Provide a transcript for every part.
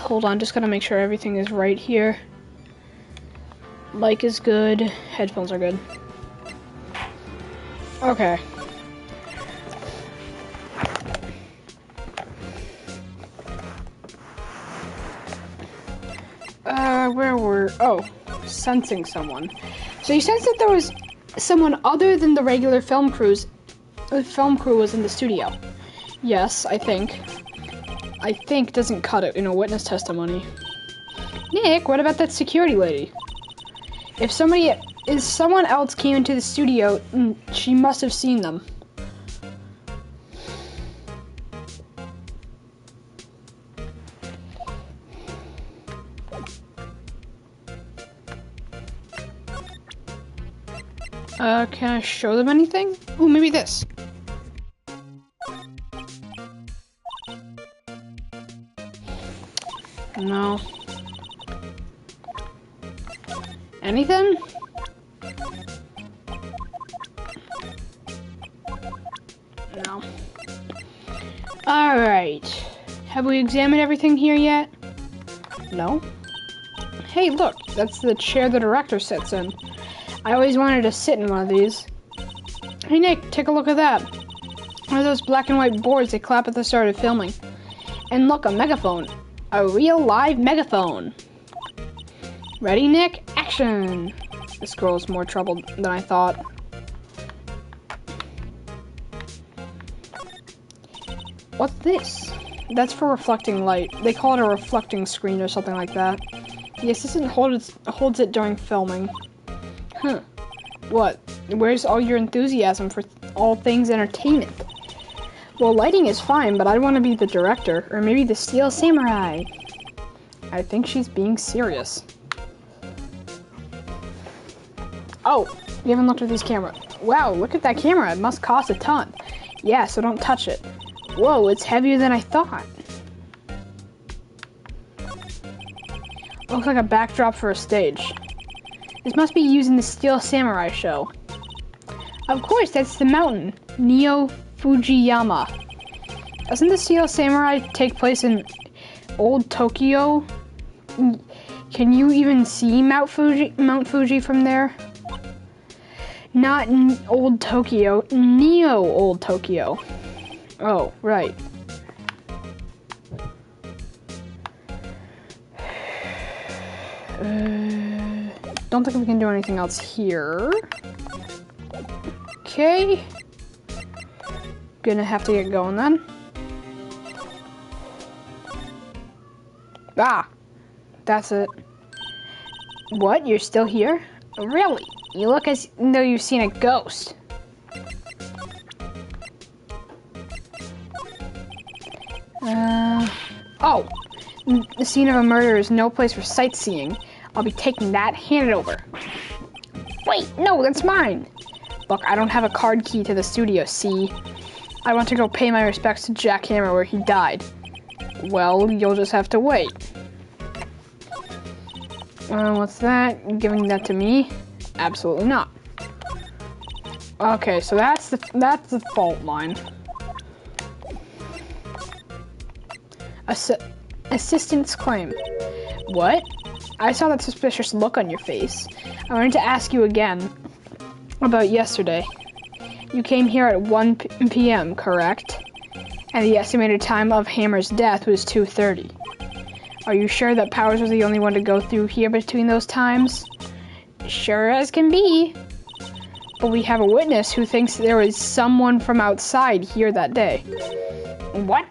Hold on, just gotta make sure everything is right here. Mic is good. Headphones are good. Okay. Where were... Oh, sensing someone. So you sensed that there was someone other than the regular film crews. The film crew was in the studio. Yes, I think. I think doesn't cut it in a witness testimony. Nick, what about that security lady? If someone else came into the studio, she must have seen them. Can I show them anything? Ooh, maybe this. No. Anything? No. Alright. Have we examined everything here yet? No. Hey, look, that's the chair the director sits in. I always wanted to sit in one of these. Hey Nick, take a look at that. One of those black and white boards they clap at the start of filming. And look, a megaphone. A real live megaphone. Ready, Nick? Action! This girl's more troubled than I thought. What's this? That's for reflecting light. They call it a reflecting screen or something like that. The assistant holds it during filming. Huh. What? Where's all your enthusiasm for all things entertainment? Well, lighting is fine, but I want to be the director, or maybe the Steel Samurai. I think she's being serious. Oh, you haven't looked at these cameras. Wow, look at that camera. It must cost a ton. Yeah, so don't touch it. Whoa, it's heavier than I thought. Looks like a backdrop for a stage. This must be used in the Steel Samurai show. Of course, that's the mountain, Neo Fujiyama. Doesn't the Steel Samurai take place in old Tokyo? Can you even see Mount Fuji from there? Not old Tokyo, Neo old Tokyo. Oh, right. Don't think we can do anything else here. Okay. Gonna have to get going then. Ah, that's it. What? You're still here? Really? You look as though you've seen a ghost. Oh, the scene of a murder is no place for sightseeing. I'll be taking that. Hand it over. Wait, no, that's mine. Look, I don't have a card key to the studio, see? I want to go pay my respects to Jack Hammer where he died. Well, you'll just have to wait. What's that? Giving that to me? Absolutely not. Okay, so that's the fault line. Assistant's claim. What? I saw that suspicious look on your face. I wanted to ask you again about yesterday. You came here at 1 p.m., correct? And the estimated time of Hammer's death was 2:30. Are you sure that Powers was the only one to go through here between those times? Sure as can be. But we have a witness who thinks there was someone from outside here that day. What?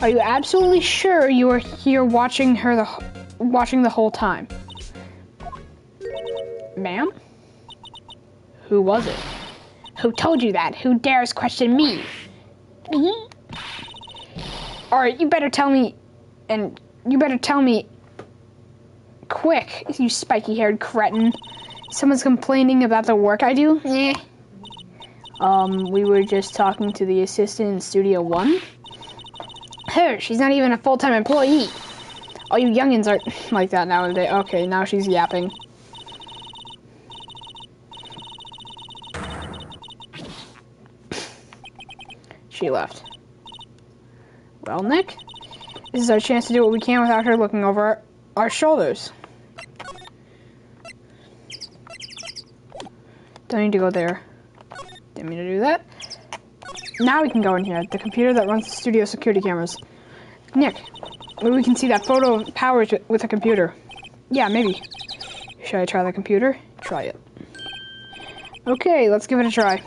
Are you absolutely sure you were here watching the whole time? Ma'am? Who was it? Who told you that? Who dares question me? Me? Alright, you better tell me, and you better tell me quick, you spiky-haired cretin. Someone's complaining about the work I do? We were just talking to the assistant in Studio 1. Her, she's not even a full-time employee. All you youngins are like that nowadays. Okay, now she's yapping. She left. Well, Nick, This is our chance to do what we can without her looking over our shoulders. Don't need to go there. Didn't mean to do that. Now we can go in here. The computer that runs the studio security cameras. Nick, maybe we can see that photo of Powers with a computer. Yeah, maybe. Should I try the computer? Try it. Okay, let's give it a try.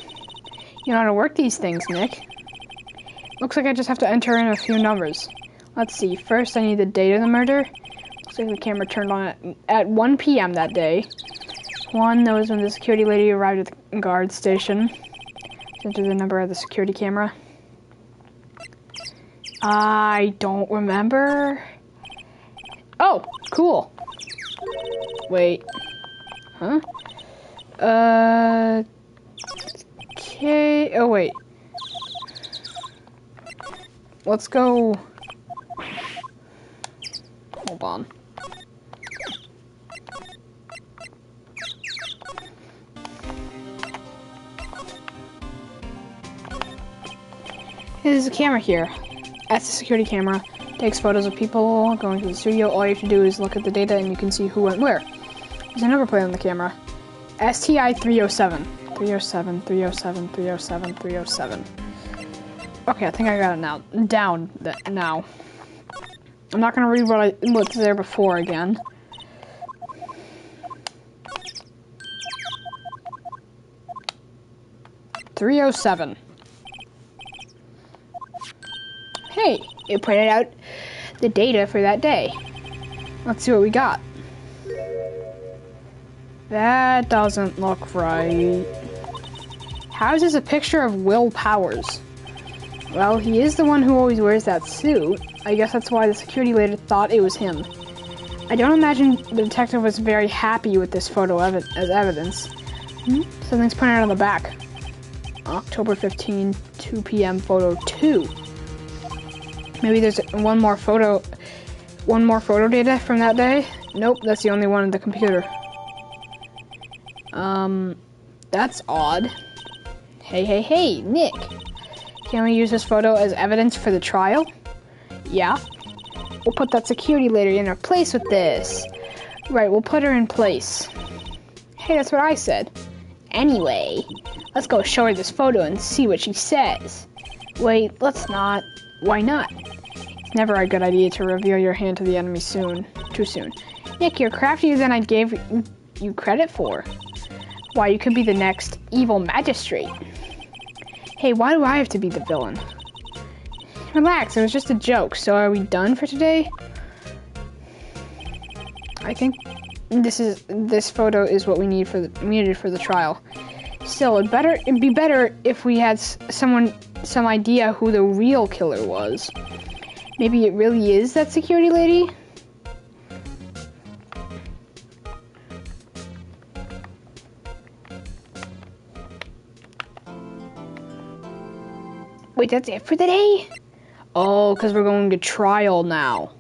You know how to work these things, Nick. Looks like I just have to enter in a few numbers. Let's see. First, I need the date of the murder. Looks like the camera turned on at 1 p.m. that day. 1, that was when the security lady arrived at the guard station. Enter the number of the security camera. I don't remember. Oh, cool. Wait. Huh? Okay. Oh, wait. Let's go. Hold on. There's a camera here. That's the security camera. Takes photos of people going to the studio. All you have to do is look at the data and you can see who went where. There's a number plate on the camera. STI 307. 307, 307, 307, 307. Okay, I think I got it now. Down now. I'm not gonna read what's there before again. $307. Hey, it printed out the data for that day. Let's see what we got. That doesn't look right. How is this a picture of Will Powers? Well, he is the one who always wears that suit. I guess that's why the security lady thought it was him. I don't imagine the detective was very happy with this photo as evidence. Something's printed out on the back. October 15, 2 p.m. photo 2. Maybe there's one more photo data from that day? Nope, that's the only one in the computer. That's odd. Hey, Nick. Can we use this photo as evidence for the trial? Yeah. We'll put that security lady in her place with this. Right, we'll put her in place. Hey, that's what I said. Anyway, let's go show her this photo and see what she says. Wait, let's not. Why not? It's never a good idea to reveal your hand to the enemy too soon. Nick, you're craftier than I gave you credit for. Why, you could be the next evil magistrate. Hey, why do I have to be the villain? Relax, it was just a joke. So are we done for today? I think this photo is what we needed for the trial. Still, it'd be better if we had some idea who the real killer was. Maybe it really is that security lady? Wait, that's it for the day? Oh, because we're going to trial now.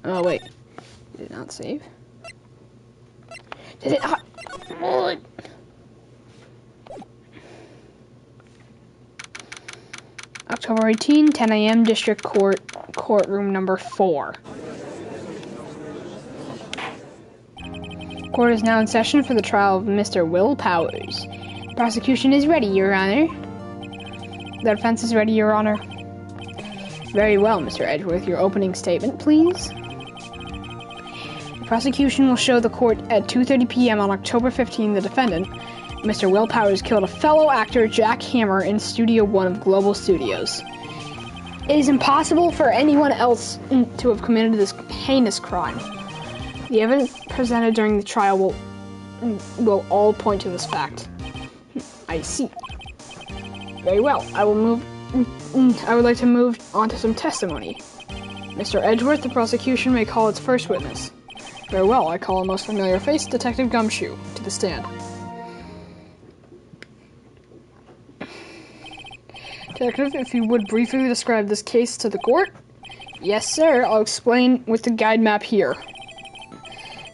Oh, wait. Did it not save? Did it not? Oh. October 18, 10 a.m., District Court, courtroom number 4. Court is now in session for the trial of Mr. Will Powers. Prosecution is ready, Your Honor. The defense is ready, Your Honor. Very well, Mr. Edgeworth. Your opening statement, please. The prosecution will show the court at 2:30 p.m. on October 15 the defendant, Mr. Will Powers, killed a fellow actor, Jack Hammer, in Studio 1 of Global Studios. It is impossible for anyone else to have committed this heinous crime. The evidence presented during the trial will all point to this fact. I see. Very well. I would like to move on to some testimony. Mr. Edgeworth, the prosecution may call its first witness. Very well. I call a most familiar face, Detective Gumshoe, to the stand. Detective, if you would briefly describe this case to the court? Yes, sir. I'll explain with the guide map here.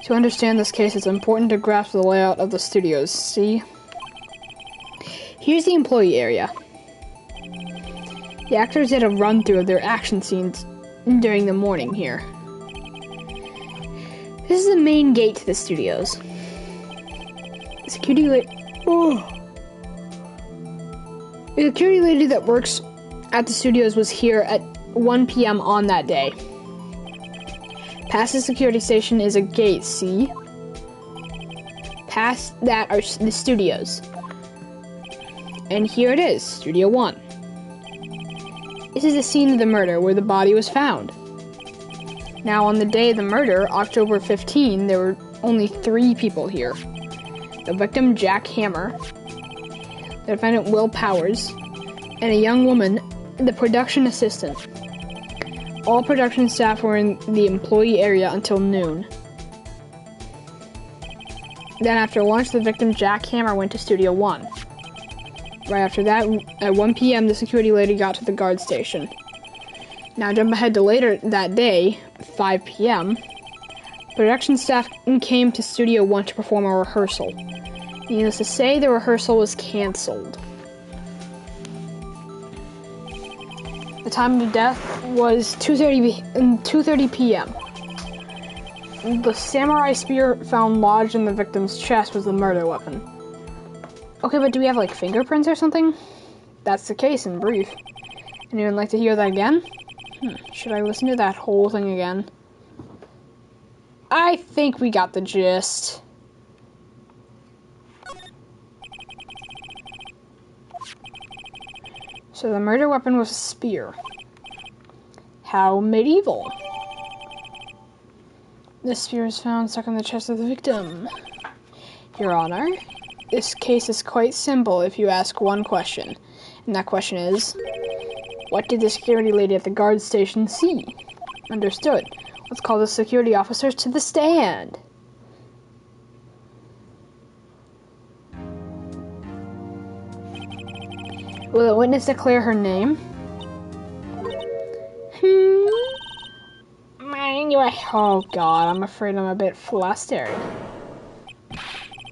To understand this case, it's important to grasp the layout of the studios. See? Here's the employee area. The actors did a run-through of their action scenes during the morning here. This is the main gate to the studios. The security lady that works at the studios was here at 1 p.m. on that day. Past the security station is a gate, see? Past that are the studios. And here it is, Studio 1. This is the scene of the murder where the body was found. Now, on the day of the murder, October 15, there were only 3 people here. The victim, Jack Hammer, the defendant, Will Powers, and a young woman, the production assistant. All production staff were in the employee area until noon. Then after lunch, the victim, Jack Hammer, went to Studio 1. Right after that, at 1 p.m., the security lady got to the guard station. Now jump ahead to later that day, 5 p.m., production staff came to Studio 1 to perform a rehearsal. Needless to say, the rehearsal was cancelled. The time of death was 2:30 p.m. The samurai spear found lodged in the victim's chest was the murder weapon. Okay, but do we have, like, fingerprints or something? That's the case in brief. Anyone like to hear that again? Should I listen to that whole thing again? I think we got the gist. So the murder weapon was a spear. How medieval. The spear was found stuck in the chest of the victim. Your Honor, this case is quite simple if you ask one question. And that question is, what did the security lady at the guard station see? Understood. Let's call the security officers to the stand. Will the witness declare her name? Oh God, I'm afraid I'm a bit flustered.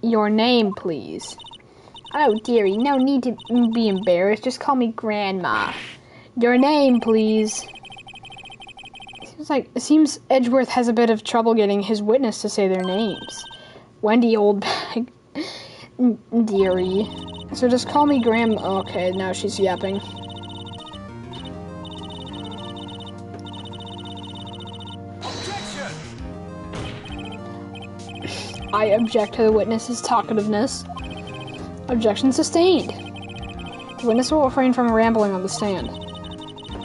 Your name, please. Oh dearie, no need to be embarrassed. Just call me Grandma. Your name, please. It seems Edgeworth has a bit of trouble getting his witness to say their names. Wendy Oldbag. Dearie. So just call me Grandma. Okay, now she's yapping. I object to the witness's talkativeness. Objection sustained. The witness will refrain from rambling on the stand.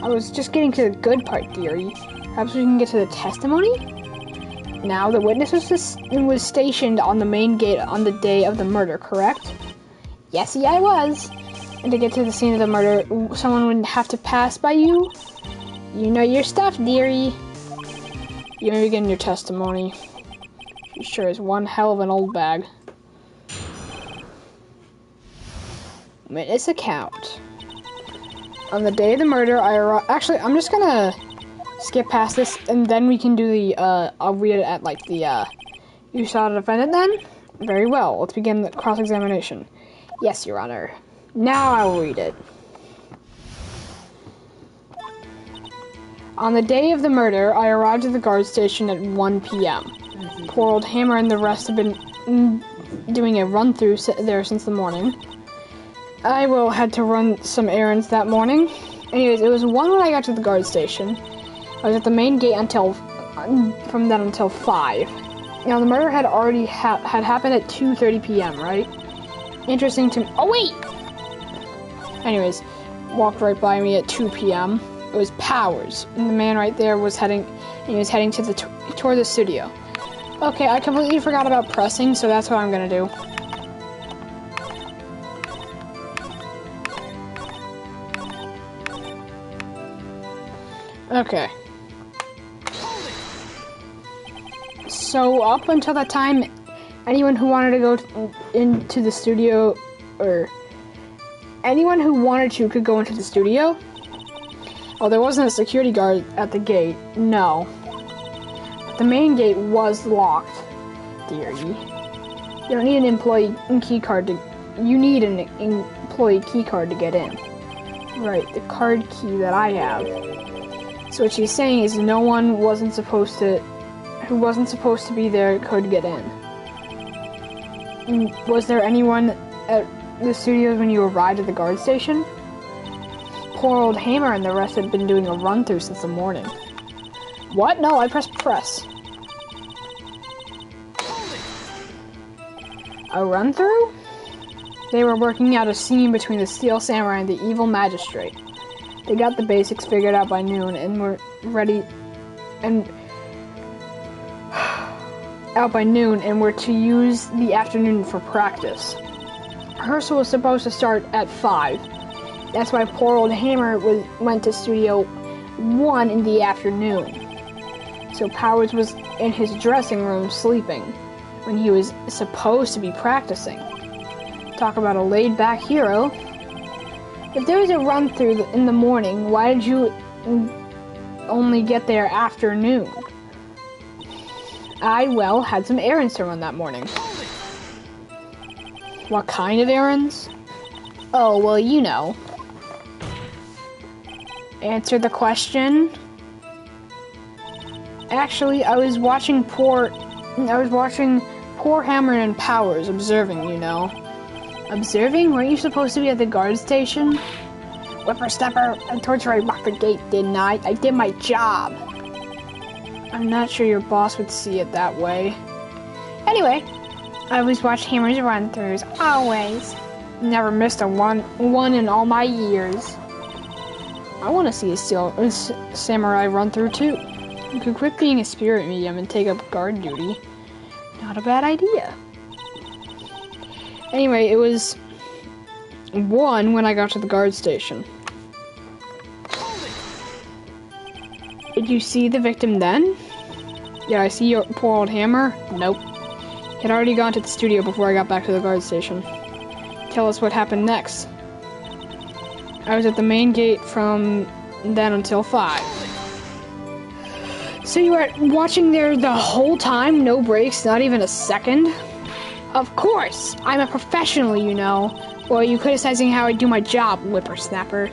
I was just getting to the good part, dearie. Perhaps we can get to the testimony? Now, the witness was stationed on the main gate on the day of the murder, correct? Yesy, I was. And to get to the scene of the murder, someone would have to pass by you? You know your stuff, dearie. You may begin your testimony. She sure is one hell of an old bag. Witness account. On the day of the murder, actually, I'm just gonna skip past this, and then we can do the, I'll read it at, like, the, you saw the defendant then? Very well, let's begin the cross-examination. Yes, Your Honor. Now I will read it. On the day of the murder, I arrived at the guard station at 1 p.m. Poor old Hammer and the rest have been doing a run-through there since the morning. I had to run some errands that morning. Anyways, it was 1 when I got to the guard station. I was at the main gate from then until 5. Now, the murder had already had happened at 2:30 p.m., right? Interesting to me. Oh, wait! Anyways, walked right by me at 2 p.m. It was Powers, and the man right there was heading toward the studio. Okay, I completely forgot about pressing, so that's what I'm gonna do. Okay. So up until that time, anyone who wanted to go into the studio, or anyone who wanted to could go into the studio. Oh, there wasn't a security guard at the gate. No. The main gate was locked, dearie. You don't need an employee key card to. You need an employee key card to get in. Right, the card key that I have. So what she's saying is no one who wasn't supposed to be there could get in. And was there anyone at the studios when you arrived at the guard station? Poor old Hammer and the rest had been doing a run-through since the morning. What? No, I pressed press. A run-through? They were working out a scene between the Steel Samurai and the evil magistrate. They got the basics figured out by noon and were ready to use the afternoon for practice. Rehearsal was supposed to start at 5. That's why poor old Hammer went to Studio 1 in the afternoon. So Powers was in his dressing room sleeping when he was supposed to be practicing. Talk about a laid-back hero. If there was a run-through in the morning, why did you only get there afternoon? I, had some errands to run that morning. What kind of errands? Oh, well, you know. Answer the question. Actually, I was watching poor Hammer and Powers observing, you know. Observing? Weren't you supposed to be at the guard station? Whippersnapper, I told you I locked the gate, didn't I? I did my job. I'm not sure your boss would see it that way. Anyway, I always watched Hammer's run-throughs. Always. Never missed a one in all my years. I want to see a samurai run-through too. You could quit being a spirit medium and take up guard duty. Not a bad idea. Anyway, it was 1 when I got to the guard station. Did you see the victim then? Yeah, I see your poor old Hammer. Nope. He had already gone to the studio before I got back to the guard station. Tell us what happened next. I was at the main gate from then until 5. So you were watching there the whole time? No breaks, not even a second? Of course! I'm a professional, you know. Or are you criticizing how I do my job, whippersnapper?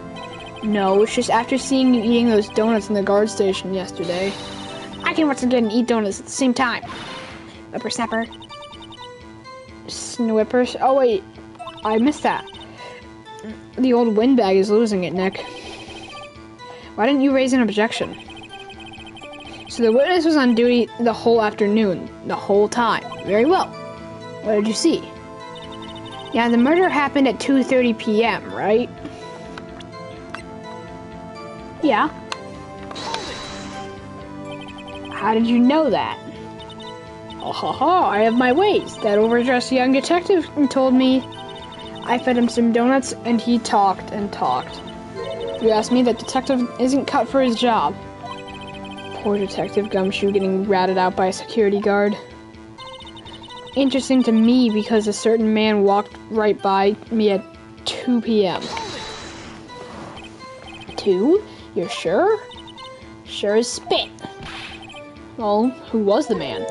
No, it's just after seeing you eating those donuts in the guard station yesterday. I can once again eat donuts at the same time. Whippersnapper. Snippers. Oh wait, I missed that. The old windbag is losing it, Nick. Why didn't you raise an objection? So the witness was on duty the whole afternoon, the whole time. Very well. What did you see? Yeah, the murder happened at 2:30 p.m., right? Yeah. How did you know that? Oh, ha, ha, I have my ways. That overdressed young detective told me. I fed him some donuts, and he talked and talked. You asked me, that detective isn't cut for his job. Poor Detective Gumshoe getting ratted out by a security guard. Interesting to me because a certain man walked right by me at 2 p.m. 2? You're sure? Sure as spit. Well, who was the man?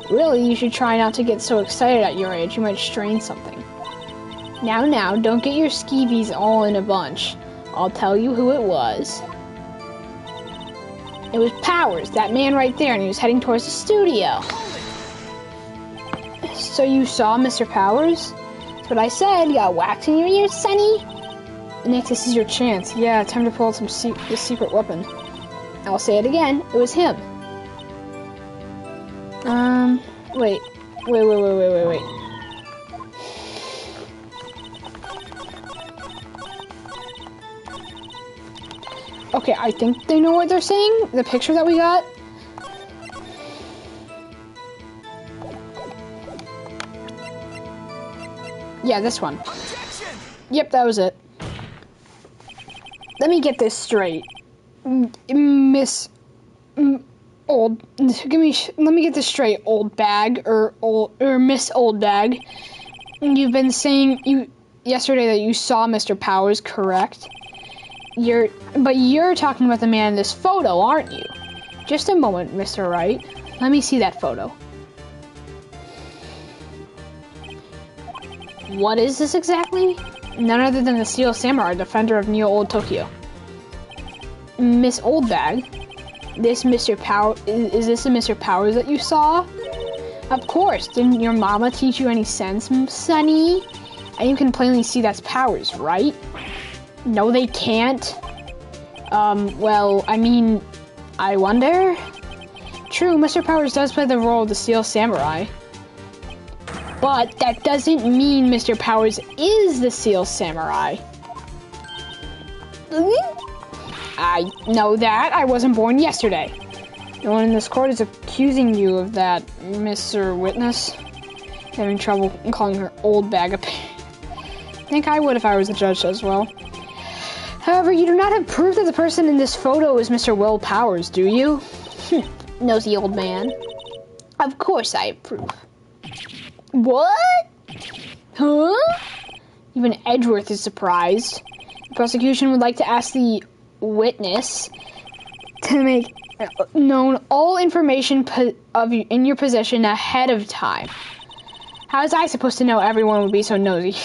Really, you should try not to get so excited at your age. You might strain something. Now, don't get your skeevies all in a bunch. I'll tell you who it was. It was Powers, that man right there, and he was heading towards the studio. So you saw Mr. Powers? That's what I said. You got wax in your ears, Sonny? Nick, this is your chance. Yeah, time to pull out the secret weapon. I'll say it again. It was him. Wait. Okay, I think they know what they're saying. The picture that we got. Yeah, this one. Yep, that was it. Let me get this straight. Let me get this straight, old bag, or Miss Old Bag. You've been saying yesterday that you saw Mr. Powers, correct? But you're talking about the man in this photo, aren't you? Just a moment, Mr. Wright. Let me see that photo. What is this exactly? None other than the Steel Samurai, defender of Neo Old Tokyo. Miss Oldbag, this Mr. Power, is this a Mr. Powers that you saw? Of course, didn't your mama teach you any sense, sonny? And you can plainly see that's Powers, right? No, they can't. Well, I mean, I wonder? True, Mr. Powers does play the role of the Steel Samurai. But that doesn't mean Mr. Powers is the Steel Samurai. I know that. I wasn't born yesterday. No one in this court is accusing you of that, Mr. Witness. Having trouble calling her old bag of... I think I would if I was the judge as well. However, you do not have proof that the person in this photo is Mr. Will Powers, do you? Nosy old man. Of course I have proof. What? Huh? Even Edgeworth is surprised. The prosecution would like to ask the witness to make known all information of you in your possession ahead of time. How was I supposed to know everyone would be so nosy?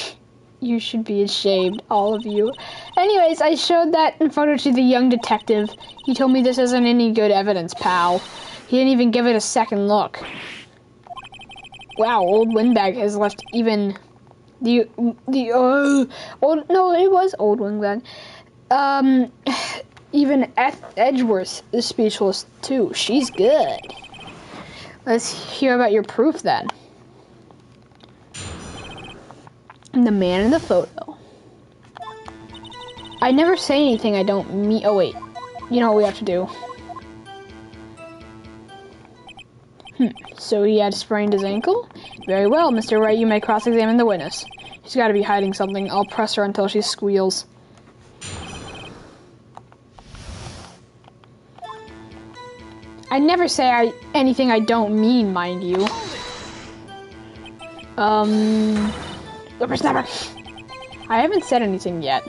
You should be ashamed, all of you. Anyways, I showed that photo to the young detective. He told me this isn't any good evidence, pal. He didn't even give it a second look. Wow, old Windbag has left even old, no, it was old Windbag. Even Edgeworth is speechless too. She's good. Let's hear about your proof then. The man in the photo. I never say anything I don't mean. Oh wait, you know what we have to do. So he had sprained his ankle? Very well, Mr. Wright, you may cross-examine the witness. She's got to be hiding something. I'll press her until she squeals. I never say anything I don't mean, mind you. Whippersnapper. I haven't said anything yet.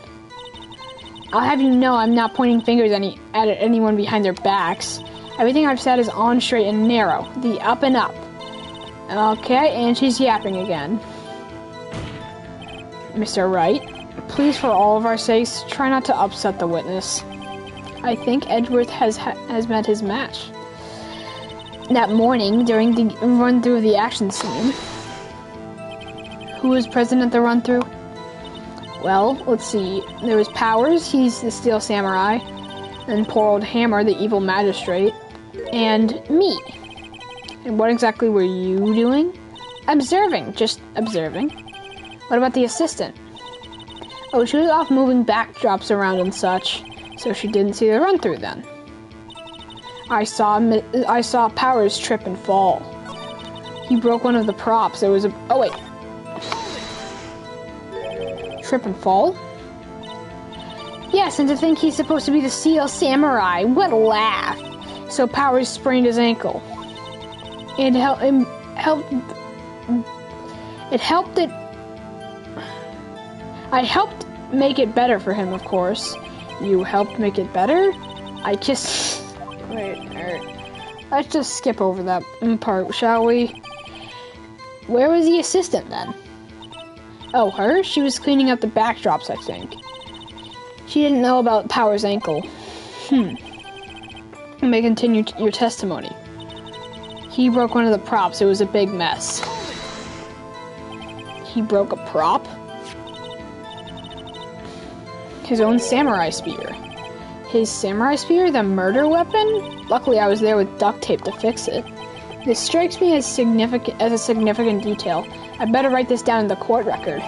I'll have you know I'm not pointing fingers at anyone behind their backs. Everything I've said is on, straight, and narrow. The up and up. Okay, and she's yapping again. Mr. Wright, please, for all of our sakes, try not to upset the witness. I think Edgeworth has met his match. That morning, during the run-through of the action scene, who was present at the run-through? Well, let's see. There was Powers, he's the Steel Samurai, and poor old Hammer, the evil magistrate, and me. And what exactly were you doing? Observing, just observing. What about the assistant? Oh, she was off moving backdrops around and such, so she didn't see the run-through then. I saw Powers trip and fall. He broke one of the props. There was a... Oh, wait. Trip and fall? Yes, and to think he's supposed to be the Steel Samurai. What a laugh. So Powers sprained his ankle. It helped it... I helped make it better for him, of course. You helped make it better? I kissed... Wait, let's just skip over that part, shall we? Where was the assistant then? Oh, her? She was cleaning up the backdrops, I think. She didn't know about Powers' ankle. You may continue your testimony. He broke one of the props. It was a big mess. He broke a prop? His own samurai spear. His samurai spear? The murder weapon? Luckily, I was there with duct tape to fix it. This strikes me as a significant detail. I better write this down in the court record.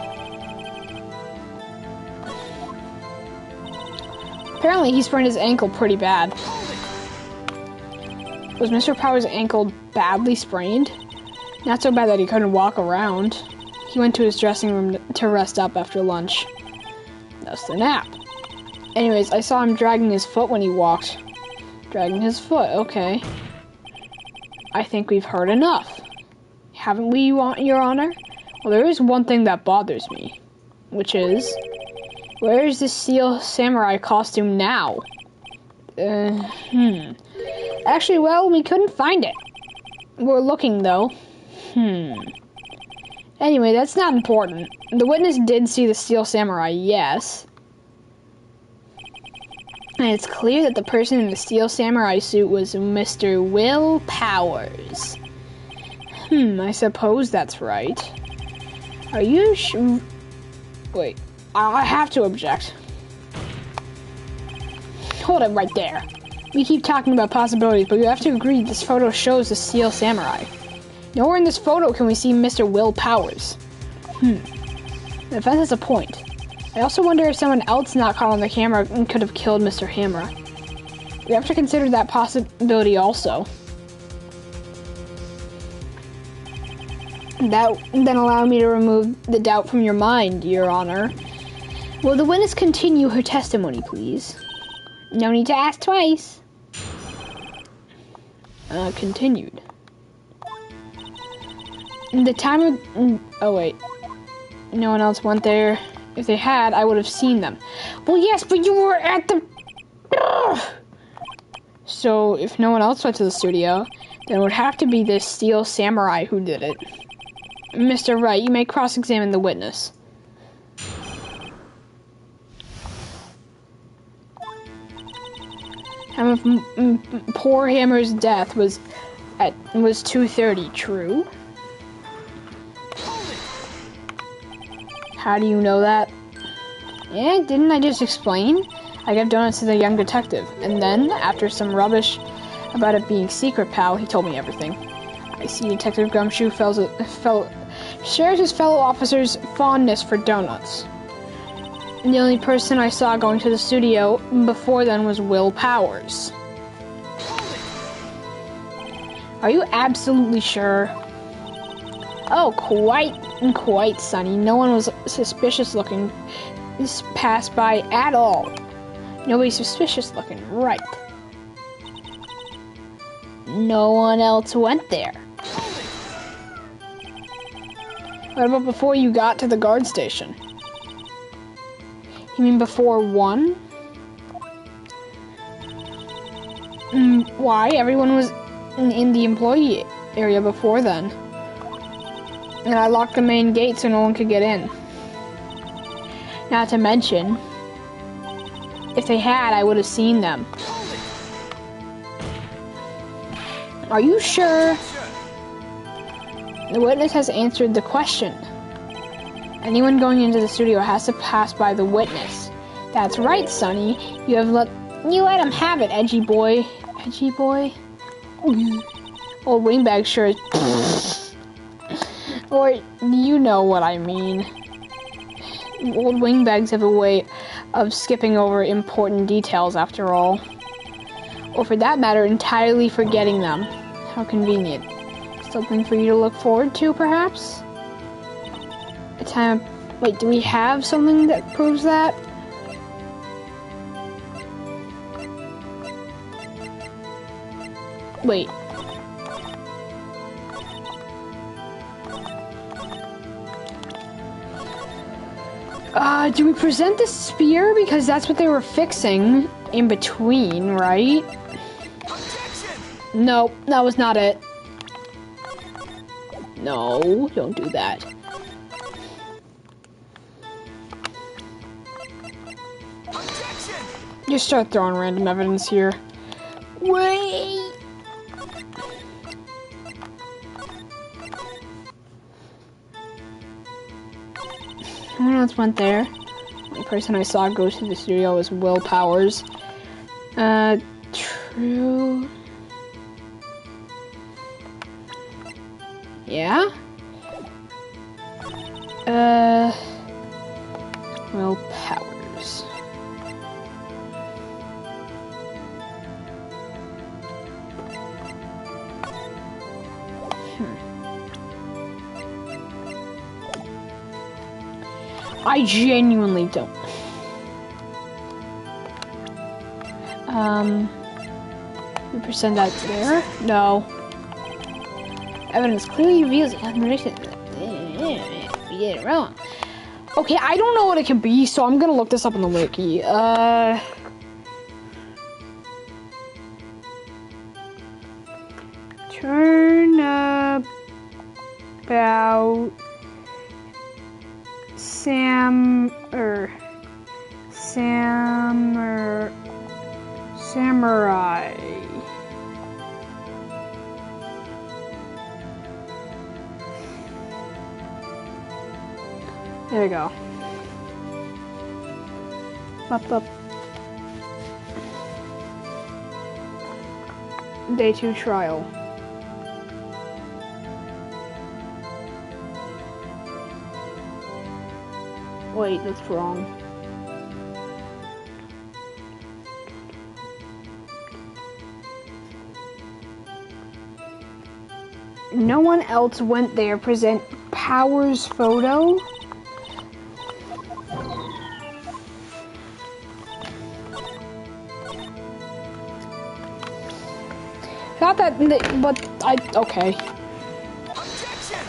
Apparently, he sprained his ankle pretty bad. Was Mr. Powers' ankle badly sprained? Not so bad that he couldn't walk around. He went to his dressing room to rest up after lunch. That's the nap. Anyways, I saw him dragging his foot when he walked. Dragging his foot, okay. I think we've heard enough. Haven't we, Your Honor? Well, there is one thing that bothers me. Which is... Where is the Steel Samurai costume now? Actually, well, we couldn't find it. We're looking, though. Anyway, that's not important. The witness did see the Steel Samurai, yes. And it's clear that the person in the Steel Samurai suit was Mr. Will Powers. I suppose that's right. Are you sure? Wait, I have to object. Hold it right there. We keep talking about possibilities, but you have to agree this photo shows the Steel Samurai. Nowhere in this photo can we see Mr. Will Powers. The defense has a point. I also wonder if someone else not caught on the camera could have killed Mr. Hammer. We have to consider that possibility also. That then allow me to remove the doubt from your mind, Your Honor. Will the witness continue her testimony, please? No need to ask twice. Continued. The time of... Oh, wait. No one else went there. If they had, I would have seen them. Well, yes, but you were at the... Ugh! So, if no one else went to the studio, then it would have to be this Steel Samurai who did it. Mr. Wright, you may cross-examine the witness. Time of poor Hammer's death was 2:30, true? How do you know that? Yeah, didn't I just explain? I gave donuts to the young detective, and then, after some rubbish about it being secret, pal, he told me everything. I see Detective Gumshoe shares his fellow officers' fondness for donuts. The only person I saw going to the studio before then was Will Powers. Are you absolutely sure? Oh, quite, Sonny. No one was suspicious looking. This passed by at all. Nobody suspicious looking, right? No one else went there. What about before you got to the guard station? You mean before 1? Why? Everyone was in the employee area before then. And I locked the main gate so no one could get in. Not to mention, if they had, I would have seen them. Are you sure? The witness has answered the question. Anyone going into the studio has to pass by the witness. That's right, Sonny. You let him have it, edgy boy. Edgy boy? Old wingbag sure is... Or, you know what I mean. Old wingbags have a way of skipping over important details, after all. Or for that matter, entirely forgetting them. How convenient. Something for you to look forward to, perhaps? A time... Wait, do we have something that proves that? Wait. Do we present the spear? Because that's what they were fixing in between, right? Nope, that was not it. No, don't do that. Just start throwing random evidence here. Wait! No one else went there. The person I saw go to the studio was Will Powers. True. Yeah? Will Powers. I genuinely don't. We present that there? No. Evidence clearly reveals the admiration. We did it wrong. Okay, I don't know what it can be, so I'm gonna look this up on the wiki. Turn about samurai. There we go. Up. Day 2 trial. Wait, that's wrong. No one else went there. Present Power's photo. Not that, but okay. Objection!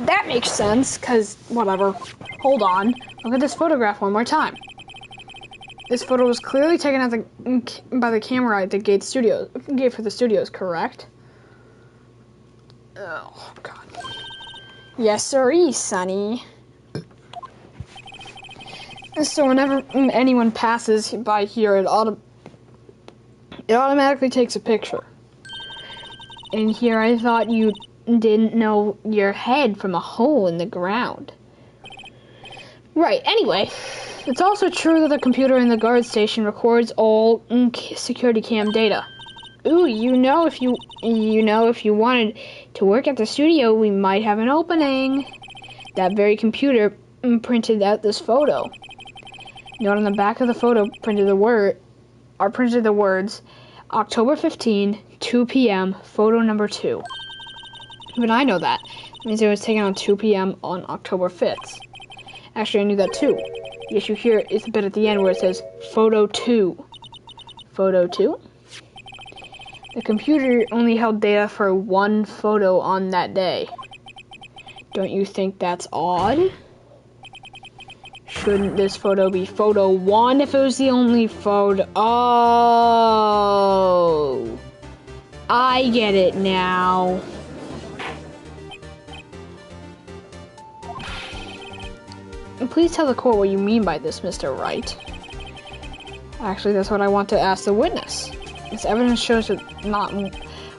That makes sense, because, whatever. Hold on. Look at this photograph one more time. This photo was clearly taken at by the camera at the gate for the studios, correct? Oh, God. Yes, sirree, Sonny. So whenever anyone passes by here, it automatically takes a picture. And here I thought you didn't know your head from a hole in the ground. Right, anyway, it's also true that the computer in the guard station records all security cam data. Ooh, if you wanted to work at the studio, we might have an opening. That very computer printed out this photo. Note on the back of the photo printed the words October 15, 2 p.m., photo number 2. Even I know that. It means it was taken on 2 p.m. on October 5th. Actually, I knew that too. The issue here is the bit at the end where it says photo 2. Photo 2? The computer only held data for one photo on that day. Don't you think that's odd? Shouldn't this photo be photo 1 if it was the only photo? Oh, I get it now. Please tell the court what you mean by this, Mr. Wright. Actually, that's what I want to ask the witness. This evidence shows that not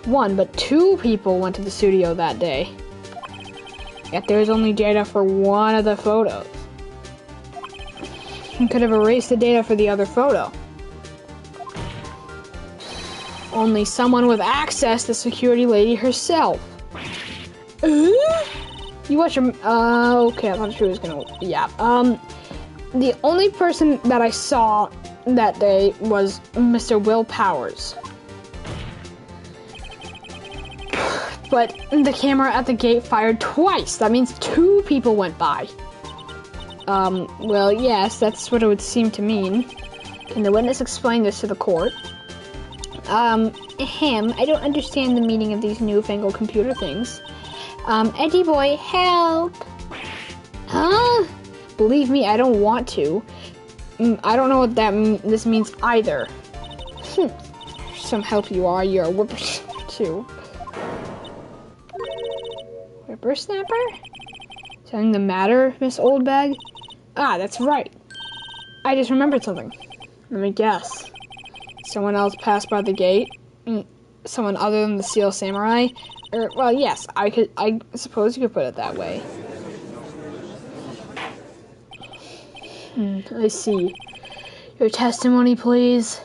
1, but 2 people went to the studio that day. Yet there is only data for one of the photos. You could have erased the data for the other photo. Only someone with access, the security lady herself. You watch your... okay, I thought she was gonna... Yeah. The only person that I saw that day was Mr. Will Powers. But the camera at the gate fired twice. That means 2 people went by. Well, yes, that's what it would seem to mean. Can the witness explain this to the court? I don't understand the meaning of these newfangled computer things. Eddie boy, help! Huh? Believe me, I don't want to. I don't know what this means either. Some help you are, you're a whippersnapper too. Whippersnapper? Something the matter, Miss Oldbag? Ah, that's right. I just remembered something. Let me guess. Someone else passed by the gate? Someone other than the Seal Samurai? Well, yes, I suppose you could put it that way. I see. Your testimony, please.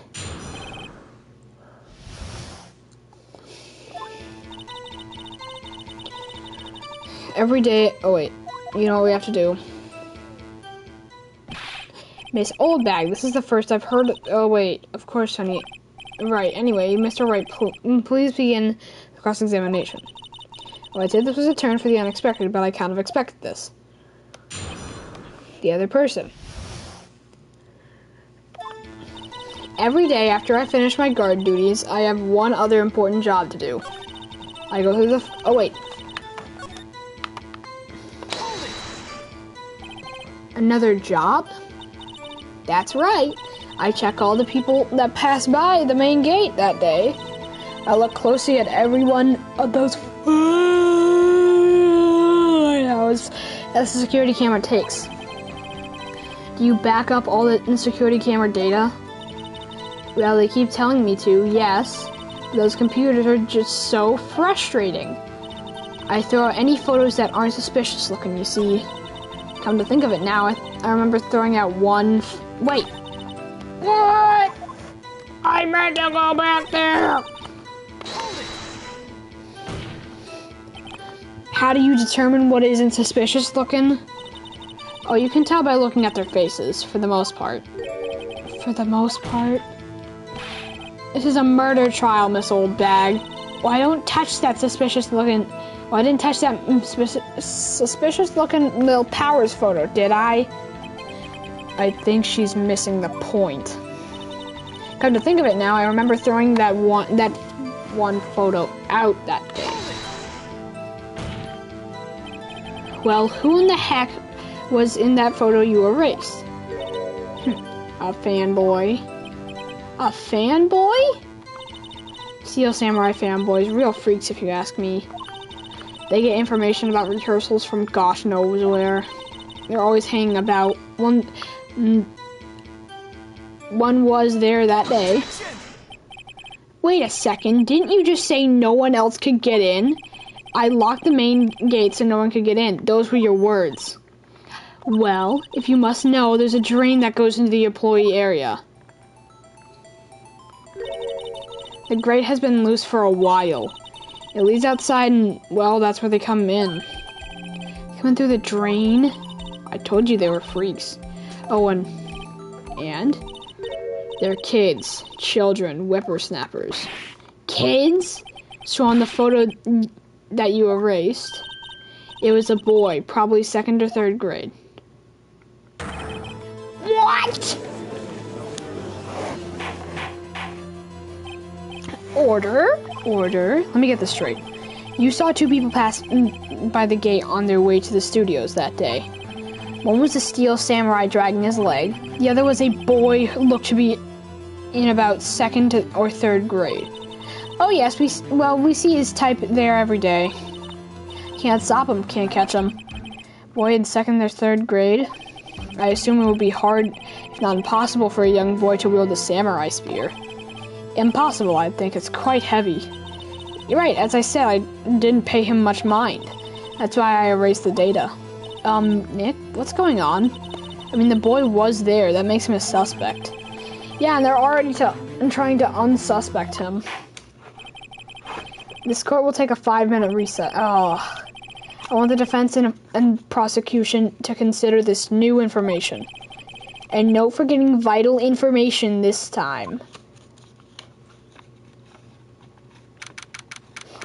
Every day... Oh, wait. You know what we have to do? Miss Oldbag, this is the first I've heard... Oh, wait. Of course, honey. Right. Anyway, Mr. Wright, please begin the cross-examination. Well, I did this was a turn for the unexpected, but I kind of expected this. The other person. Every day after I finish my guard duties, I have one other important job to do. I go through the... Oh, wait. Another job? That's right. I check all the people that pass by the main gate that day. I look closely at every one of those photos that the security camera takes. Do you back up all the security camera data? Well, they keep telling me to, yes. But those computers are just so frustrating. I throw out any photos that aren't suspicious looking, you see. Come to think of it now, I remember throwing out one wait! What? I meant to go back there! How do you determine what isn't suspicious looking? Oh, you can tell by looking at their faces, for the most part. For the most part? This is a murder trial, Miss Old Bag. Why don't touch that suspicious looking... Well, I didn't touch that suspicious looking Lil Powers photo, did I? I think she's missing the point. Come to think of it now, I remember throwing that one photo out that day. Well, who in the heck was in that photo you erased? A fanboy. A fanboy? Steel Samurai fanboys, real freaks if you ask me. They get information about rehearsals from gosh knows where. They're always hanging about. One was there that day. Wait a second, didn't you just say no one else could get in? I locked the main gate so no one could get in. Those were your words. Well, if you must know, there's a drain that goes into the employee area. The grate has been loose for a while. It leads outside and, well, that's where they come in. Coming through the drain? I told you they were freaks. Oh, and? They're kids, children, whippersnappers. Kids? So on the photo that you erased, it was a boy, probably 2nd or 3rd grade. What? Order. Let me get this straight. You saw 2 people pass by the gate on their way to the studios that day. One was a Steel Samurai dragging his leg. The other was a boy who looked to be in about 2nd or 3rd grade. Oh yes, we see his type there every day. Can't stop him, can't catch him. Boy in 2nd or 3rd grade. I assume it would be hard, if not impossible, for a young boy to wield a samurai spear. Impossible, I think. It's quite heavy. You're right, as I said, I didn't pay him much mind. That's why I erased the data. Nick, what's going on? I mean, the boy was there. That makes him a suspect. Yeah, and they're already trying to unsuspect him. This court will take a 5-minute reset. Oh. I want the defense and prosecution to consider this new information. And no forgetting vital information this time.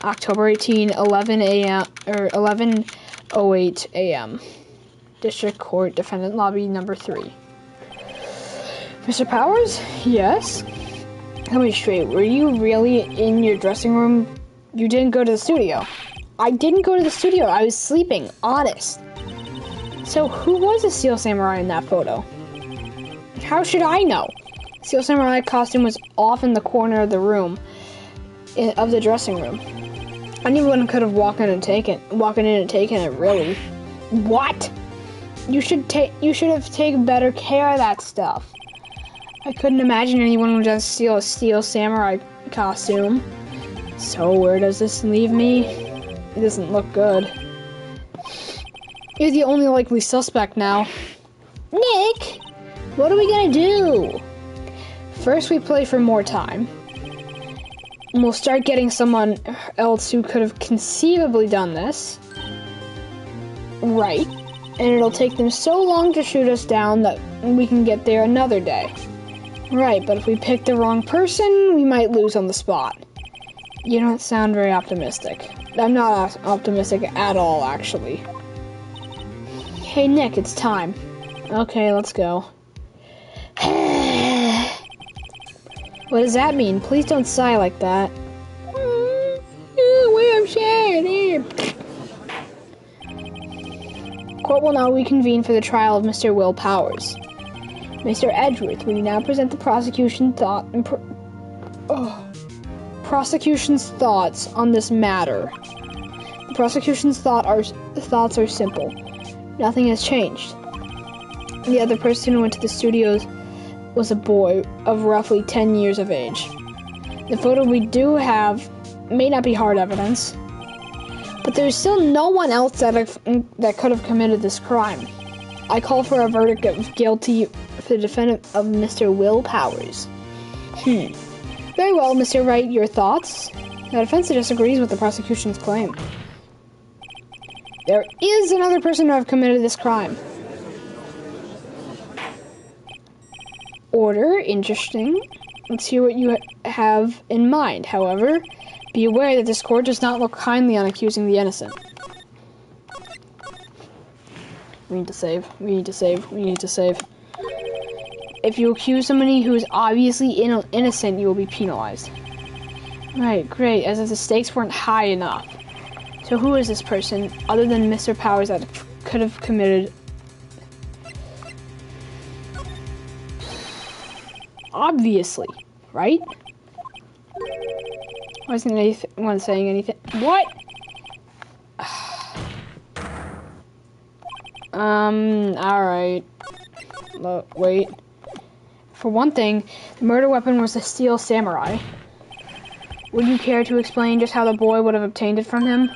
October 18, 11 a.m. or 11:08 a.m. District Court, Defendant Lobby number 3. Mr. Powers? Yes? Tell me straight, were you really in your dressing room? You didn't go to the studio. I didn't go to the studio. I was sleeping, honest. So who was the Steel Samurai in that photo? How should I know? Steel Samurai costume was off in the corner of the room, of the dressing room. Anyone could have walked in and taken it, really. What? You should have taken better care of that stuff. I couldn't imagine anyone would just steal a Steel Samurai costume. So where does this leave me? It doesn't look good. You're the only likely suspect now. Nick, what are we gonna do? First we play for more time. And we'll start getting someone else who could have conceivably done this. Right. And it'll take them so long to shoot us down that we can get there another day. Right, but if we pick the wrong person, we might lose on the spot. You don't sound very optimistic. I'm not optimistic at all, actually. Hey, Nick, it's time. Okay, let's go. What does that mean? Please don't sigh like that. I'm sad. Court will now reconvene for the trial of Mr. Will Powers. Mr. Edgeworth, will you now present the prosecution's thoughts on this matter? The prosecution's thoughts are simple. Nothing has changed. The other person who went to the studios was a boy of roughly 10 years of age. The photo we do have may not be hard evidence, but there's still no one else that could have committed this crime. I call for a verdict of guilty for the defendant of Mr. Will Powers. Very well, Mr. Wright, your thoughts? The defense disagrees with the prosecution's claim. There is another person who have committed this crime. Order, interesting. Let's hear what you have in mind. However, be aware that this court does not look kindly on accusing the innocent. We need to save. We need to save. We need to save. If you accuse somebody who is obviously innocent, you will be penalized. Right, great, as if the stakes weren't high enough. So who is this person, other than Mr. Powers, that could have committed... Obviously, right? Why isn't anyone saying anything? What? Alright. Wait. For one thing, the murder weapon was a steel samurai. Would you care to explain just how the boy would have obtained it from him?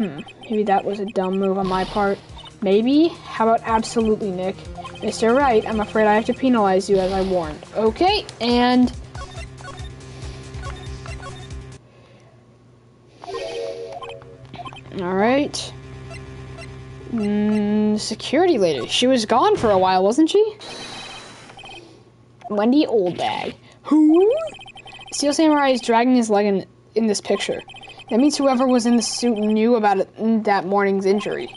Maybe that was a dumb move on my part. Maybe? How about absolutely, Nick? Mr. Wright, I'm afraid I have to penalize you as I warned. Okay, and... Alright. Security lady. She was gone for a while, wasn't she? Wendy Oldbag. Who? Steel Samurai is dragging his leg in this picture. That means whoever was in the suit knew about that morning's injury.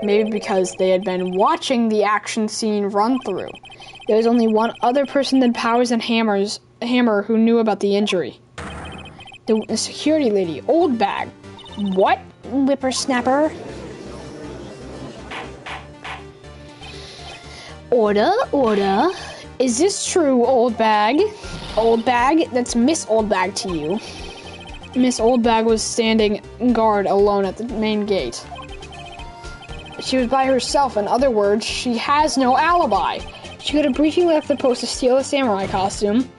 Maybe because they had been watching the action scene run through. There was only one other person than Powers and Hammer who knew about the injury. The security lady, Oldbag. What? Whippersnapper? Order. Is this true, Oldbag? Oldbag? That's Miss Oldbag to you. Miss Oldbag was standing guard alone at the main gate. She was by herself. In other words, she has no alibi. She could have briefly left the post to steal a samurai costume,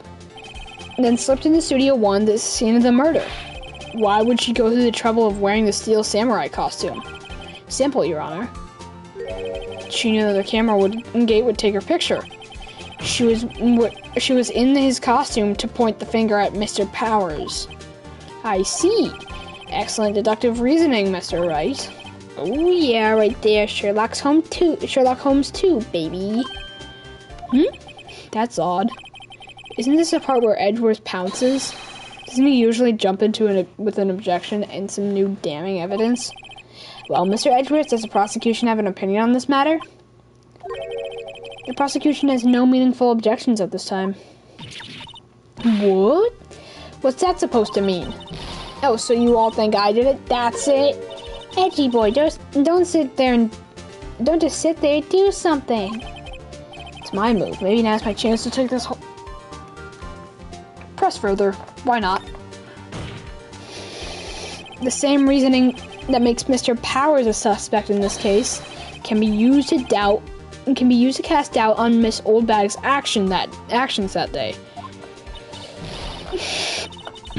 then slipped into Studio 1, the scene of the murder. Why would she go through the trouble of wearing the steel samurai costume? Simple, Your Honor. She knew that the camera gate would take her picture. She was in his costume to point the finger at Mr. Powers. I see. Excellent deductive reasoning, Mr. Wright. Oh yeah, right there. Sherlock Holmes 2, baby. That's odd. Isn't this the part where Edgeworth pounces? Doesn't he usually jump into with an objection and some new damning evidence? Well, Mr. Edgeworth, does the prosecution have an opinion on this matter? The prosecution has no meaningful objections at this time. What? What's that supposed to mean? Oh, so you all think I did it? That's it? Edgy boy, just don't sit there and... Don't just sit there, do something. It's my move. Maybe now's my chance to take this whole... Press further. Why not? The same reasoning that makes Mr. Powers a suspect in this case can be used to cast doubt on Miss Oldbag's actions that day.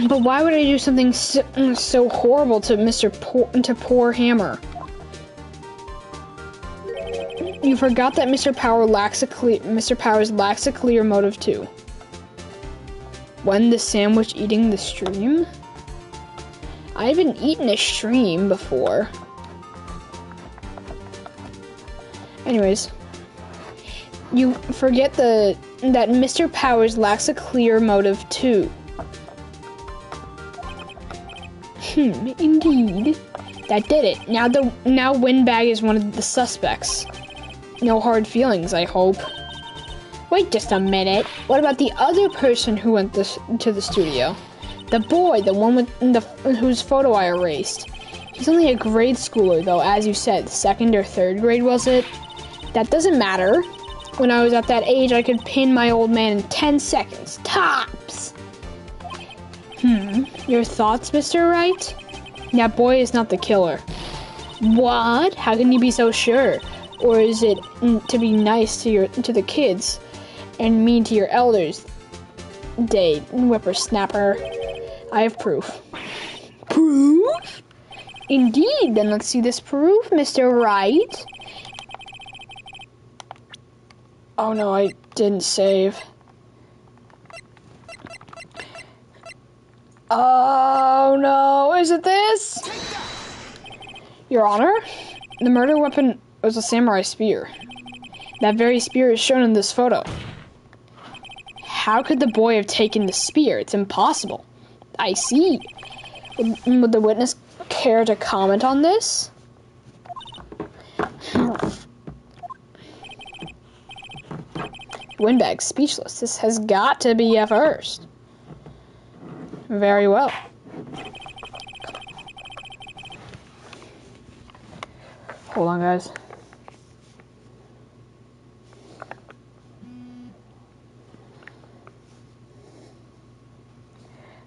But why would I do something so horrible to poor Hammer? You forgot that Mr. Powers lacks a clear motive too. When the sandwich eating the stream? I haven't eaten a stream before. Anyways, you forget that Mr. Powers lacks a clear motive too. Indeed. That did it. Now Windbag is one of the suspects. No hard feelings, I hope. Wait just a minute. What about the other person who went to the studio? The boy, the one whose photo I erased. He's only a grade schooler, though, as you said. 2nd or 3rd grade, was it? That doesn't matter. When I was at that age, I could pin my old man in 10 seconds. Tops! Your thoughts, Mr. Wright? That boy is not the killer. What? How can you be so sure? Or is it to be nice to the kids and mean to your elders? Day, whippersnapper. I have proof. Proof? Indeed, then let's see this proof, Mr. Wright. Oh no, I didn't save. Oh no, is it this? Your Honor, the murder weapon was a samurai spear. That very spear is shown in this photo. How could the boy have taken the spear? It's impossible. I see. Would the witness care to comment on this? Windbag's speechless. This has got to be a first. Very well. Hold on, guys.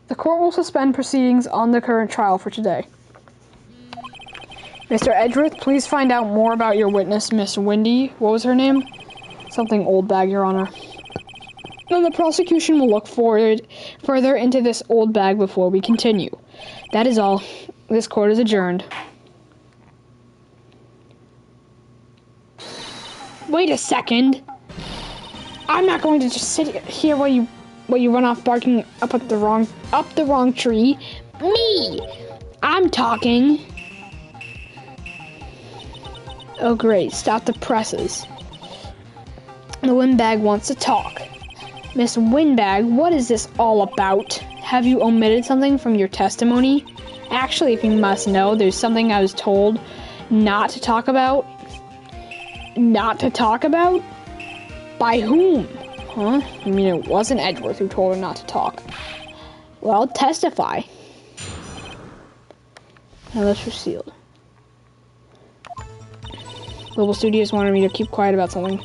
The court will suspend proceedings on the current trial for today. Mr. Edgeworth, please find out more about your witness, Miss Windy. What was her name? Something old bag, Your Honor. And the prosecution will look further into this old bag before we continue. That is all. This court is adjourned. Wait a second. I'm not going to just sit here while you run off barking up the wrong tree. Me! I'm talking. Oh great, stop the presses. The windbag wants to talk. Miss Windbag, what is this all about? Have you omitted something from your testimony? Actually, if you must know, there's something I was told not to talk about. Not to talk about? By whom? Huh? I mean, it wasn't Edgeworth who told her not to talk. Well, testify. Now lips were sealed. Global Studios wanted me to keep quiet about something.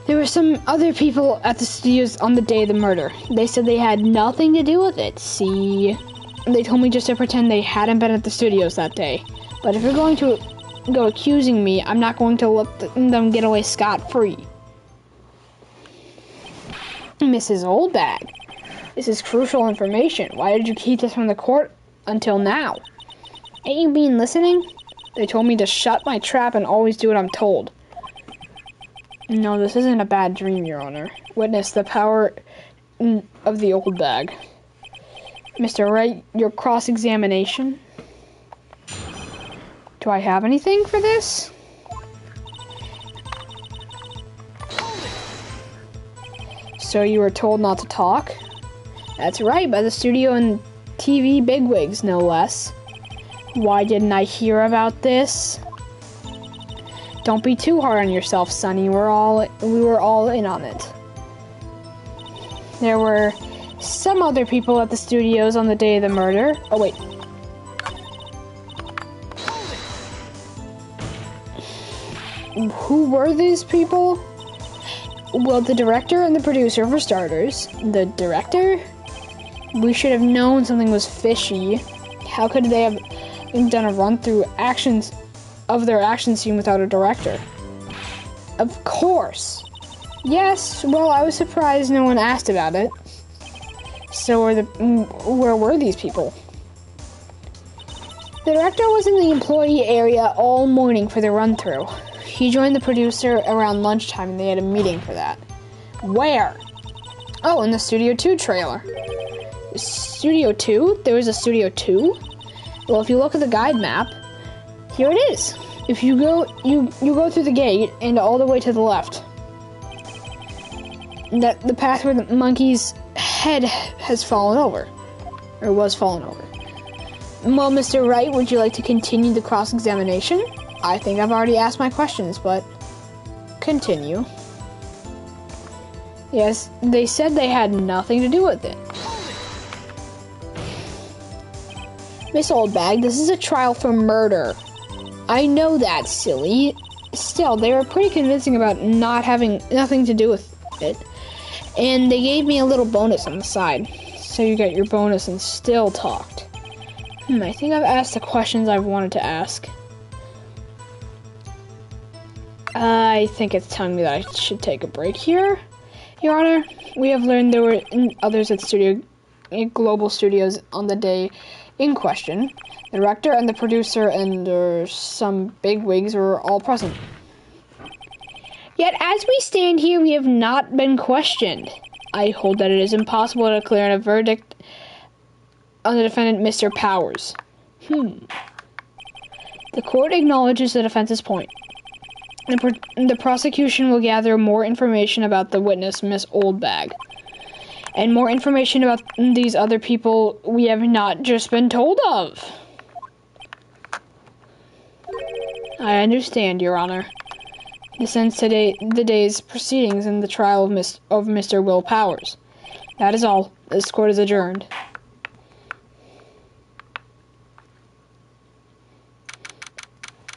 There were some other people at the studios on the day of the murder. They said they had nothing to do with it. See? They told me just to pretend they hadn't been at the studios that day. But if you're going to go accusing me, I'm not going to let them get away scot-free. Mrs. Oldbag, this is crucial information. Why did you keep this from the court until now? Ain't you been listening? They told me to shut my trap and always do what I'm told. No, this isn't a bad dream, Your Honor. Witness the power of the old bag. Mr. Wright, your cross-examination. Do I have anything for this? So you were told not to talk? That's right, by the studio and TV bigwigs, no less. Why didn't I hear about this? Don't be too hard on yourself, Sonny. We were all in on it. There were some other people at the studios on the day of the murder. Oh, wait. Who were these people? Well, the director and the producer, for starters. The director? We should have known something was fishy. How could they have done a run-through of their action scene without a director? Of course. Yes, well, I was surprised no one asked about it. So where were these people? The director was in the employee area all morning for the run-through. He joined the producer around lunchtime and they had a meeting for that. Where? Oh, in the Studio 2 trailer. Studio 2? There was a Studio 2? Well, if you look at the guide map, here it is. If you go go through the gate and all the way to the left. The path where the monkey's head has fallen over. Or was fallen over. Well, Mr. Wright, would you like to continue the cross-examination? I think I've already asked my questions, but continue. Yes, they said they had nothing to do with it. Miss Oldbag, this is a trial for murder. I know that, silly. Still, they were pretty convincing about not having nothing to do with it. And they gave me a little bonus on the side. So you got your bonus and still talked. I think I've asked the questions I've wanted to ask. I think it's telling me that I should take a break here, Your Honor. We have learned there were others at Global Studios on the day in question. The director and the producer and some bigwigs were all present. Yet, as we stand here, we have not been questioned. I hold that it is impossible to declare a verdict on the defendant, Mr. Powers. The court acknowledges the defense's point. The prosecution will gather more information about the witness, Miss Oldbag, and more information about these other people we have not just been told of. I understand, Your Honor. This ends the day's proceedings in the trial of Mr. Will Powers. That is all. This court is adjourned.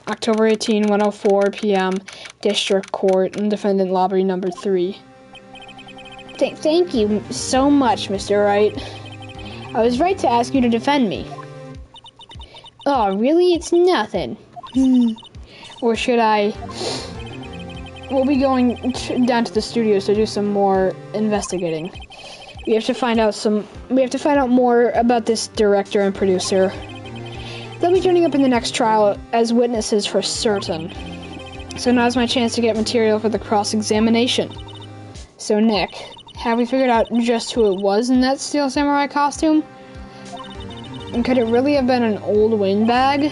October 18, 1:04 p.m., District Court, in Defendant Lobby Number 3. Thank you so much, Mr. Wright. I was right to ask you to defend me. Oh, really? It's nothing. Or should I... We'll be going down to the studios to do some more investigating. We have to find out more about this director and producer. They'll be turning up in the next trial as witnesses for certain. So now's my chance to get material for the cross-examination. So Nick, have we figured out just who it was in that Steel Samurai costume? And could it really have been an old windbag?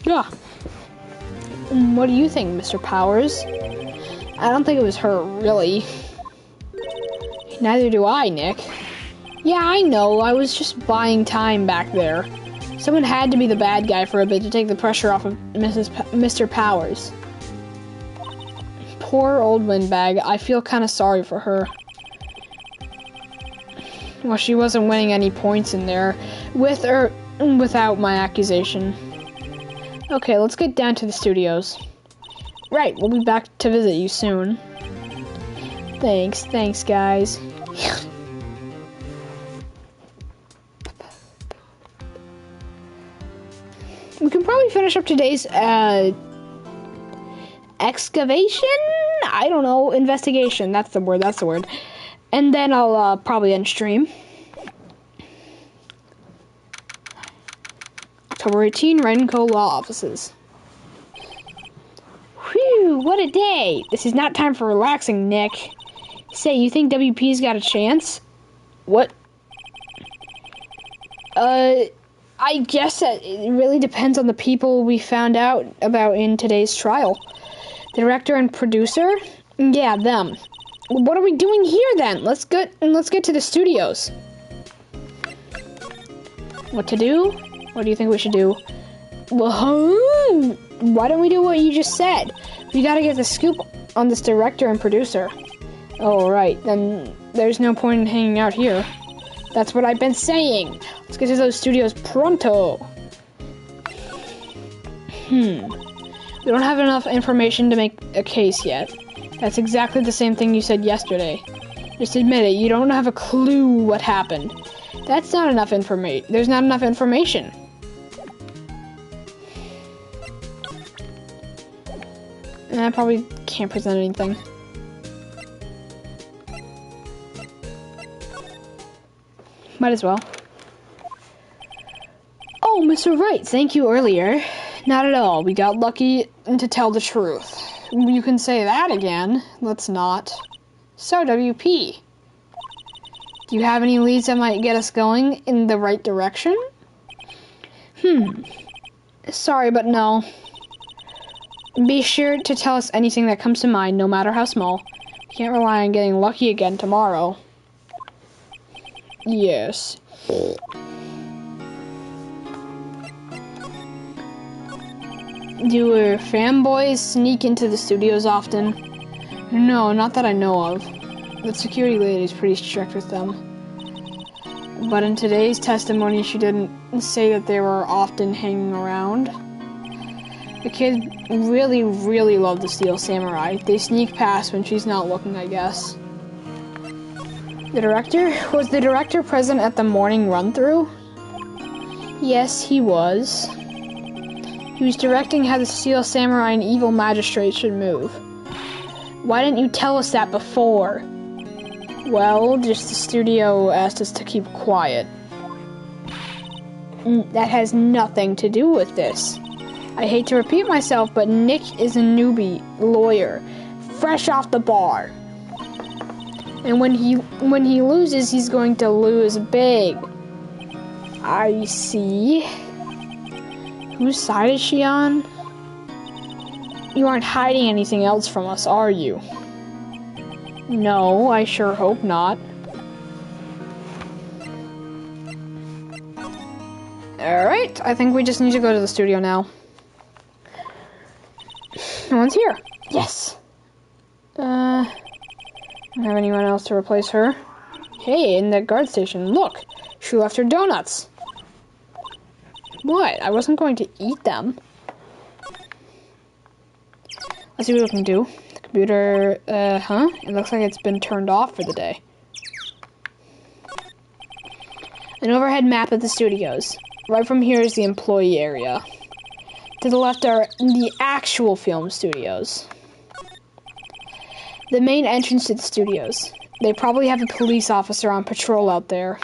Yeah. What do you think, Mr. Powers? I don't think it was her, really. Neither do I, Nick. Yeah, I know. I was just buying time back there. Someone had to be the bad guy for a bit to take the pressure off of Mr. Powers. Poor old windbag. I feel kind of sorry for her. Well, she wasn't winning any points in there, with or without my accusation. Okay, let's get down to the studios. Right, we'll be back to visit you soon. Thanks guys. We can probably finish up today's excavation? I don't know, investigation. That's the word. And then I'll probably end stream. October 18, Wright & Co. Law Offices. Whew, what a day. This is not time for relaxing, Nick. Say, you think WP's got a chance? What? I guess that it really depends on the people we found out about in today's trial. The director and producer? Yeah, them. What are we doing here then? Let's get to the studios. What to do? What do you think we should do? Well, why don't we do what you just said? We gotta get the scoop on this director and producer. Oh, right. Then there's no point in hanging out here. That's what I've been saying. Let's get to those studios pronto. We don't have enough information to make a case yet. That's exactly the same thing you said yesterday. Just admit it, you don't have a clue what happened. That's not enough information. There's not enough information. And I probably can't present anything. Might as well. Oh, Mr. Wright, thank you earlier. Not at all. We got lucky to tell the truth. You can say that again. Let's not. So, WP. Do you have any leads that might get us going in the right direction? Sorry, but no. Be sure to tell us anything that comes to mind, no matter how small. We can't rely on getting lucky again tomorrow. Yes. Do fanboys sneak into the studios often? No, not that I know of. The security lady's pretty strict with them. But in today's testimony, she didn't say that they were often hanging around. The kids really, really love the Steel Samurai. They sneak past when she's not looking, I guess. The director? Was the director present at the morning run-through? Yes, he was. He was directing how the Steel Samurai and evil magistrate should move. Why didn't you tell us that before? Well, just the studio asked us to keep quiet. That has nothing to do with this. I hate to repeat myself, but Nick is a newbie lawyer, fresh off the bar. And when he loses, he's going to lose big. I see. Whose side is she on? You aren't hiding anything else from us, are you? No, I sure hope not. Alright, I think we just need to go to the studio now. No one's here. Yes. Don't have anyone else to replace her. Hey, in the guard station, look. She left her donuts. What? I wasn't going to eat them. Let's see what we can do. The computer, It looks like it's been turned off for the day. An overhead map of the studios. Right from here is the employee area. To the left are the actual film studios. The main entrance to the studios. They probably have a police officer on patrol out there.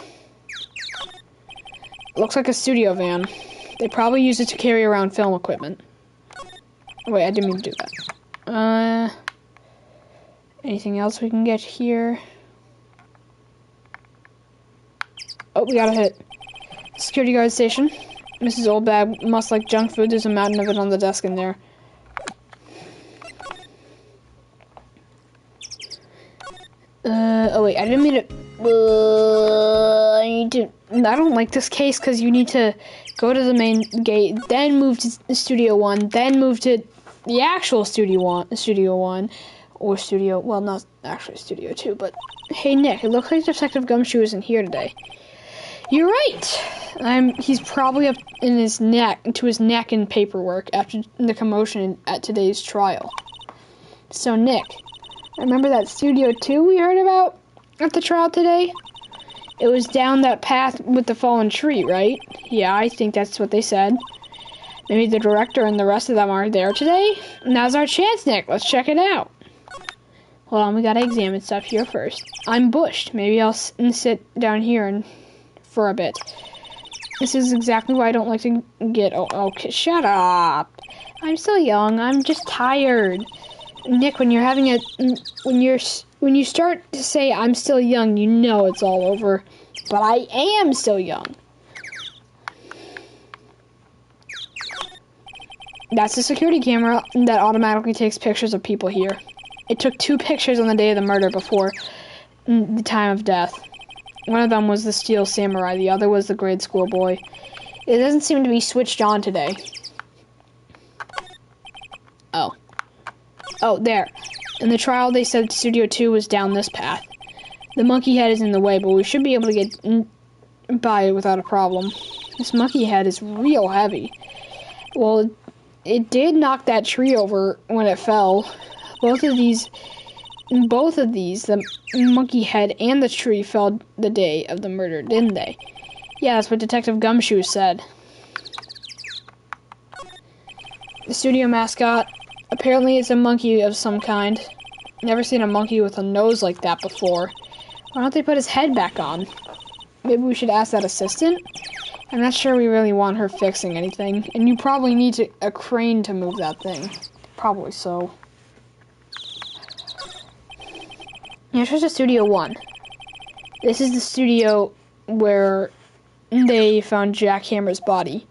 Looks like a studio van. They probably use it to carry around film equipment. Wait, I didn't mean to do that. Anything else we can get here? Oh, we got a hit. Security guard station. Mrs. Oldbag must like junk food. There's a mountain of it on the desk in there. Oh wait, I didn't mean to... I don't like this case because you need to go to the main gate, then move to Studio 1, then move to the actual Studio 1, or Studio... Well, not actually Studio 2, but... Hey, Nick, it looks like Detective Gumshoe isn't here today. You're right. He's probably up in his neck in paperwork after the commotion at today's trial. So, Nick, remember that Studio 2 we heard about at the trial today? It was down that path with the fallen tree, right? Yeah, I think that's what they said. Maybe the director and the rest of them are there today? Now's our chance, Nick. Let's check it out. Hold on, we gotta examine stuff here first. I'm bushed. Maybe I'll sit down here for a bit. This is exactly why I don't like to get... Oh, okay, shut up. I'm still young. I'm just tired. Nick, when you start to say I'm still young, you know it's all over. But I am still young. That's the security camera that automatically takes pictures of people here. It took 2 pictures on the day of the murder before the time of death. One of them was the Steel Samurai, the other was the grade school boy. It doesn't seem to be switched on today. Oh, there. In the trial, they said Studio 2 was down this path. The monkey head is in the way, but we should be able to get by without a problem. This monkey head is real heavy. Well, it did knock that tree over when it fell. Both of these, the monkey head and the tree fell the day of the murder, didn't they? Yeah, that's what Detective Gumshoe said. The studio mascot, apparently it's a monkey of some kind. Never seen a monkey with a nose like that before. Why don't they put his head back on? Maybe we should ask that assistant? I'm not sure we really want her fixing anything. And you probably need a crane to move that thing. Probably so. Here's just Studio 1. This is the studio where they found Jack Hammer's body.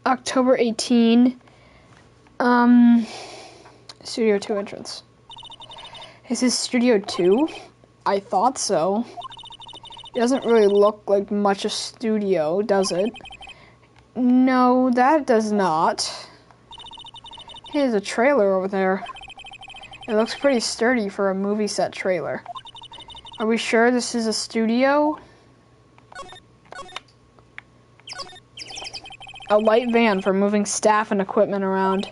October 18. Studio 2 entrance. Is this Studio 2? I thought so. It doesn't really look like much a studio, does it? No, that does not. Here's a trailer over there. It looks pretty sturdy for a movie set trailer. Are we sure this is a studio? A light van for moving staff and equipment around.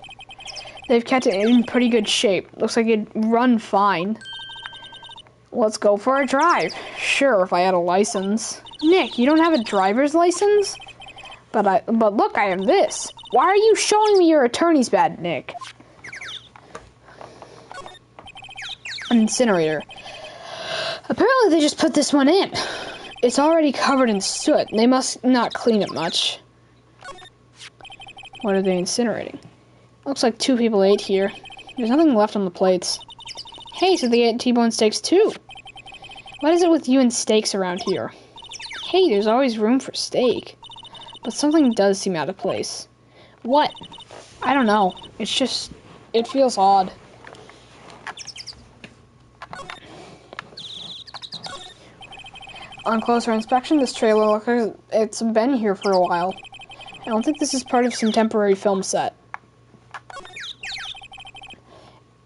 They've kept it in pretty good shape. Looks like it'd run fine. Let's go for a drive. Sure, if I had a license. Nick, you don't have a driver's license? But look, I have this. Why are you showing me your attorney's badge, Nick? An incinerator. Apparently they just put this one in. It's already covered in soot. They must not clean it much. What are they incinerating? Looks like 2 people ate here. There's nothing left on the plates. Hey, so they ate T-bone steaks too. What is it with you and steaks around here? Hey, there's always room for steak. But something does seem out of place. What? I don't know. It's just... it feels odd. On closer inspection, this trailer looks like it's been here for a while. I don't think this is part of some temporary film set.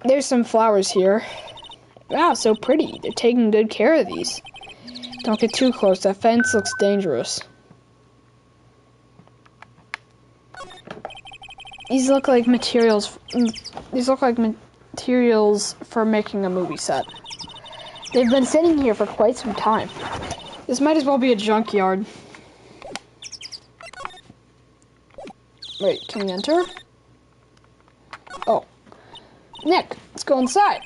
There's some flowers here. Wow, so pretty. They're taking good care of these. Don't get too close. That fence looks dangerous. These look like materials. These look like materials for making a movie set. They've been sitting here for quite some time. This might as well be a junkyard. Wait, can we enter? Oh. Nick, let's go inside.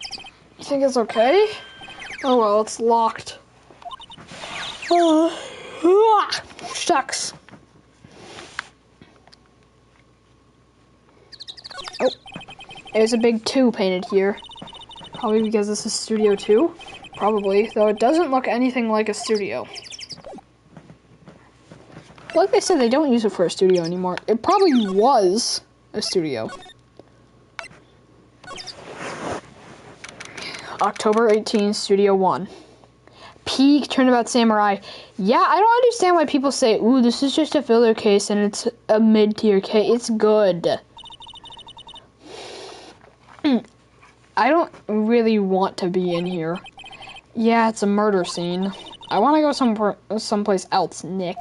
You think it's okay? Oh well, it's locked. Shucks. Oh, there's a big 2 painted here. Probably because this is Studio 2. Probably, though it doesn't look anything like a studio. Like they said, they don't use it for a studio anymore. It probably was a studio. October 18, Studio 1. Peak Turnabout Samurai. Yeah, I don't understand why people say, ooh, this is just a filler case and it's a mid-tier case. It's good. I don't really want to be in here. Yeah, it's a murder scene. I want to go someplace else, Nick.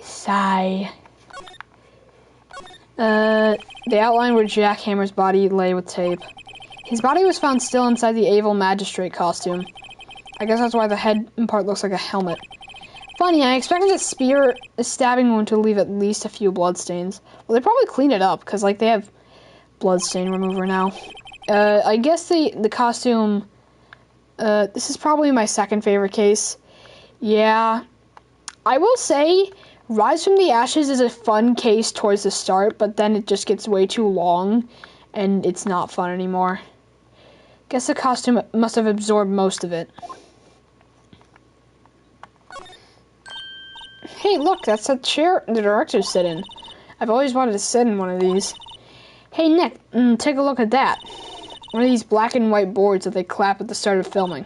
Sigh. The outline where Jack Hammer's body lay with tape. His body was found still inside the Evil Magistrate costume. I guess that's why the head part looks like a helmet. Funny, I expected a stabbing wound to leave at least a few bloodstains. Well, they probably cleaned it up, because, like, they have bloodstain remover now. I guess the costume... this is probably my second favorite case. Yeah. I will say, Rise from the Ashes is a fun case towards the start, but then it just gets way too long, and it's not fun anymore. Guess the costume must have absorbed most of it. Hey, look, that's a chair the directors sit in. I've always wanted to sit in one of these. Hey, Nick, take a look at that. One of these black and white boards that they clap at the start of filming.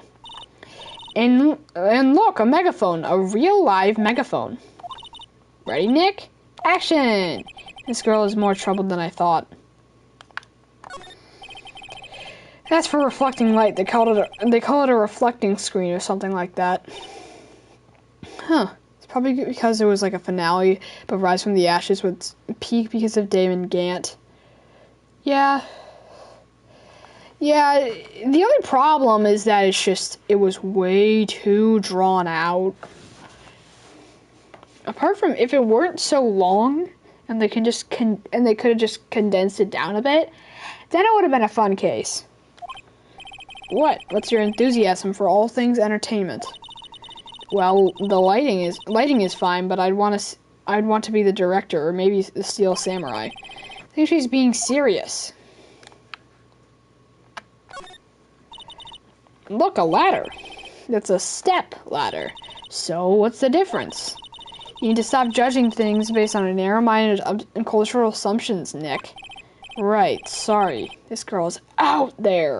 And look, a megaphone. A real live megaphone. Ready, Nick? Action! This girl is more troubled than I thought. That's for reflecting light. They call it a reflecting screen or something like that. Huh. It's probably because it was like a finale, but Rise from the Ashes would peak because of Damon Gant. Yeah. Yeah, the only problem is that it was way too drawn out. Apart from if it weren't so long and they could have just condensed it down a bit, then it would have been a fun case. What's your enthusiasm for all things entertainment? Well, the lighting is fine, but I'd want to be the director or maybe the Steel Samurai. I think she's being serious. Look, a ladder. That's a step ladder. So, what's the difference? You need to stop judging things based on narrow-minded and cultural assumptions, Nick. Right, sorry. This girl is out there.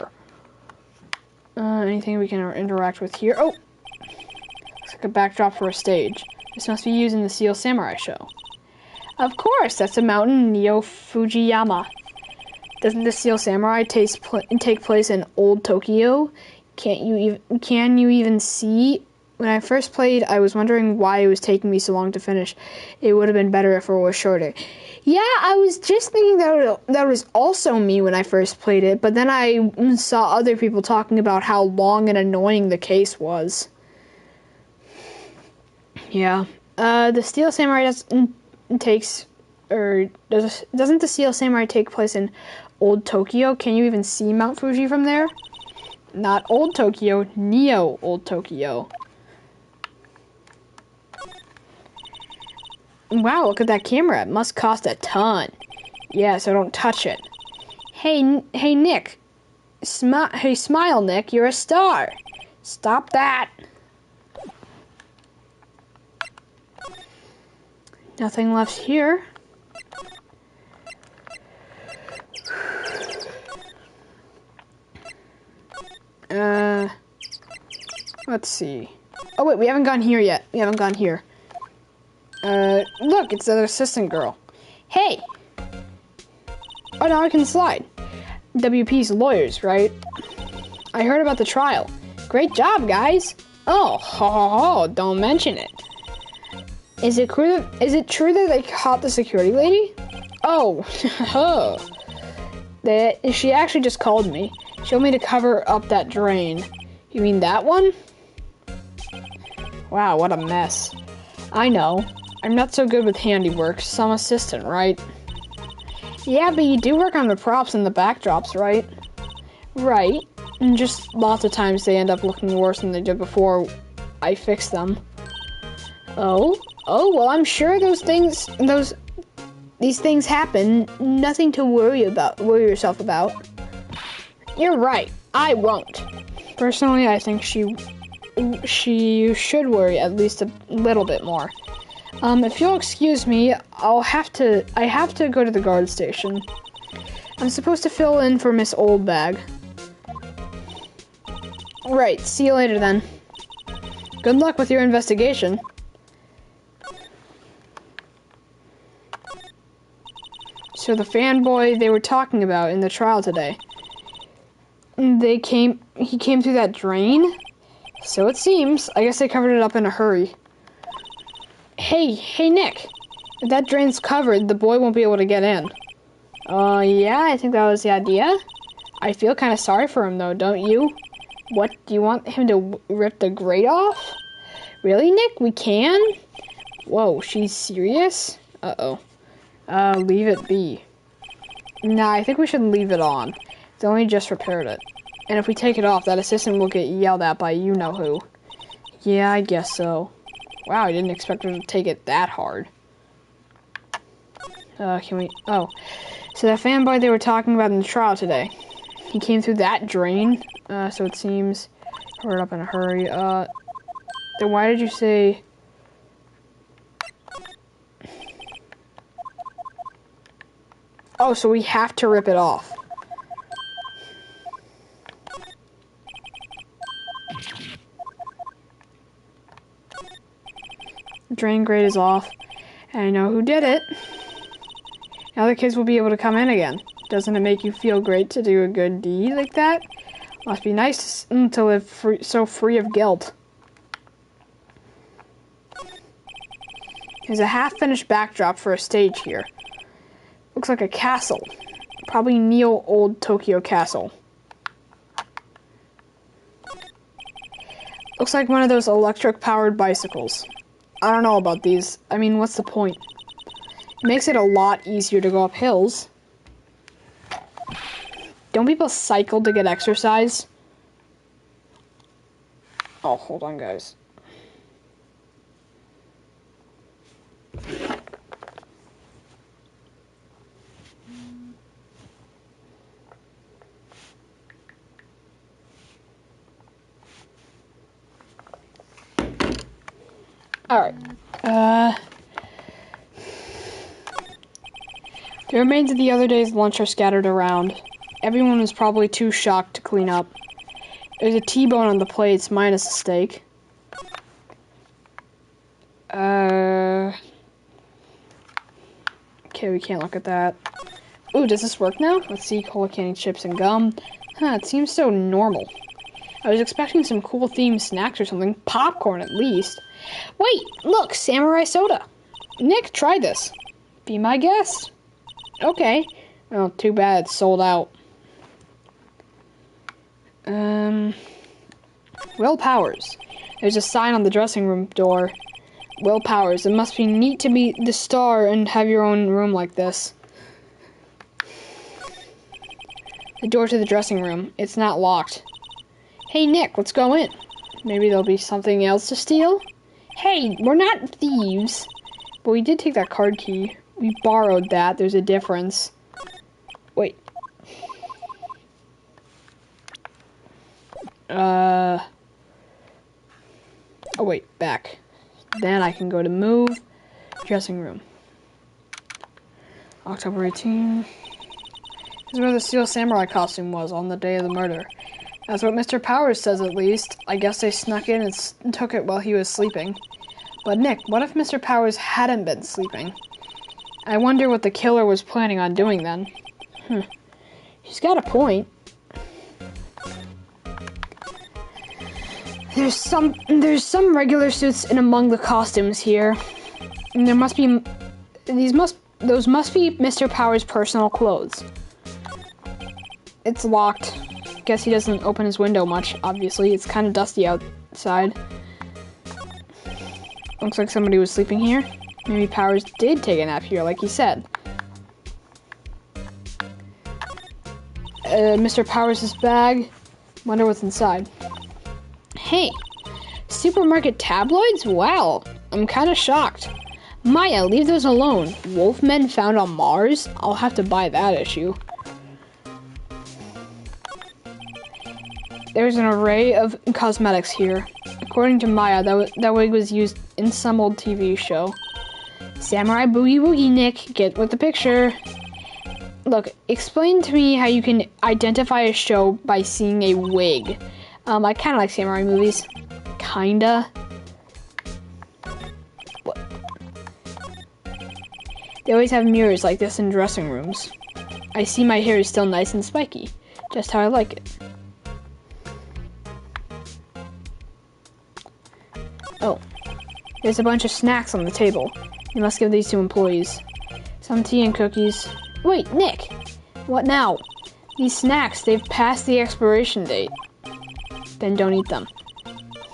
Anything we can interact with here? Oh! Looks like a backdrop for a stage. This must be used in the Steel Samurai show. Of course, that's a mountain Neo Fujiyama. Doesn't the Steel Samurai take place in old Tokyo? Can you even see When I first played, I was wondering why it was taking me so long to finish. It would have been better if it was shorter. Yeah, I was just thinking that was also me when I first played it, but then I saw other people talking about how long and annoying the case was. Yeah. The Steel Samurai doesn't the Steel Samurai take place in Old Tokyo? Can you even see Mount Fuji from there? Not Old Tokyo, Neo Old Tokyo. Wow, look at that camera. It must cost a ton. Yeah, so don't touch it. Hey, Nick. Smile, Nick. You're a star. Stop that. Nothing left here. Let's see. Oh, wait, we haven't gone here yet. We haven't gone here. Look, it's the assistant girl. Hey! Oh, now I can slide. WP's lawyers, right? I heard about the trial. Great job, guys. Oh, don't mention it. Is it true that they caught the security lady? Oh, she actually just called me. She told me to cover up that drain. You mean that one? Wow, what a mess. I know. I'm not so good with handiwork. Some assistant, right? Yeah, but you do work on the props and the backdrops, right? Right. And just lots of times they end up looking worse than they did before I fix them. Oh, well, I'm sure these things happen. Nothing to worry yourself about. You're right. I won't. Personally, I think she should worry at least a little bit more. If you'll excuse me, I have to go to the guard station. I'm supposed to fill in for Miss Oldbag. Right, see you later then. Good luck with your investigation. So the fanboy they were talking about in the trial today. He came through that drain? So it seems. I guess they covered it up in a hurry. Hey, Nick. If that drain's covered, the boy won't be able to get in. Yeah, I think that was the idea. I feel kind of sorry for him, though, don't you? What, do you want him to rip the grate off? Really, Nick? We can? Whoa, she's serious? Uh-oh. Leave it be. Nah, I think we should leave it on. They only just repaired it. And if we take it off, that assistant will get yelled at by you-know-who. Yeah, I guess so. Wow, I didn't expect her to take it that hard. Can we... Oh. So that fanboy they were talking about in the trial today. He came through that drain. So it seems... Covered up in a hurry. Then why did you say... Oh, so we have to rip it off. Drain grate is off. And I know who did it. Now the kids will be able to come in again. Doesn't it make you feel great to do a good deed like that? Must be nice to live so free of guilt. There's a half-finished backdrop for a stage here. Looks like a castle. Probably Neo Old Tokyo Castle. Looks like one of those electric-powered bicycles. I don't know about these. I mean, what's the point? It makes it a lot easier to go up hills. Don't people cycle to get exercise? Oh, hold on, guys. Alright. The remains of the other day's lunch are scattered around. Everyone was probably too shocked to clean up. There's a T-bone on the plates, minus a steak. Okay, we can't look at that. Ooh, does this work now? Let's see, cola candy chips and gum. Huh, it seems so normal. I was expecting some cool themed snacks or something. Popcorn, at least. Wait, look, samurai soda. Nick, try this. Be my guest. Okay. Well, too bad it's sold out. Will Powers. There's a sign on the dressing room door. Will Powers. It must be neat to be the star and have your own room like this. The door to the dressing room. It's not locked. Hey, Nick, let's go in. Maybe there'll be something else to steal? Hey, we're not thieves. But we did take that card key. We borrowed that. There's a difference. Wait. Oh, wait. Back. Then I can go to move. Dressing room. October 18. This is where the Steel Samurai costume was on the day of the murder. That's what Mr. Powers says, at least. I guess they snuck in and took it while he was sleeping. But Nick, what if Mr. Powers hadn't been sleeping? I wonder what the killer was planning on doing then. She's got a point. There's some regular suits in among the costumes here. And there must be those must be Mr. Powers' personal clothes. It's locked. Guess he doesn't open his window much, obviously. It's kind of dusty outside. Looks like somebody was sleeping here. Maybe Powers did take a nap here, like he said. Mr. Powers' bag. Wonder what's inside. Hey, supermarket tabloids? Wow, I'm kind of shocked. Maya, leave those alone. Wolfmen found on Mars? I'll have to buy that issue. There's an array of cosmetics here. According to Maya, that wig was used in some old TV show. Samurai Boogie Woogie, Nick, get with the picture. Look, explain to me how you can identify a show by seeing a wig. I kind of like samurai movies. Kinda. What? They always have mirrors like this in dressing rooms. I see my hair is still nice and spiky. Just how I like it. Oh. There's a bunch of snacks on the table. You must give these to employees. Some tea and cookies. Wait, Nick! What now? These snacks, they've passed the expiration date. Then don't eat them.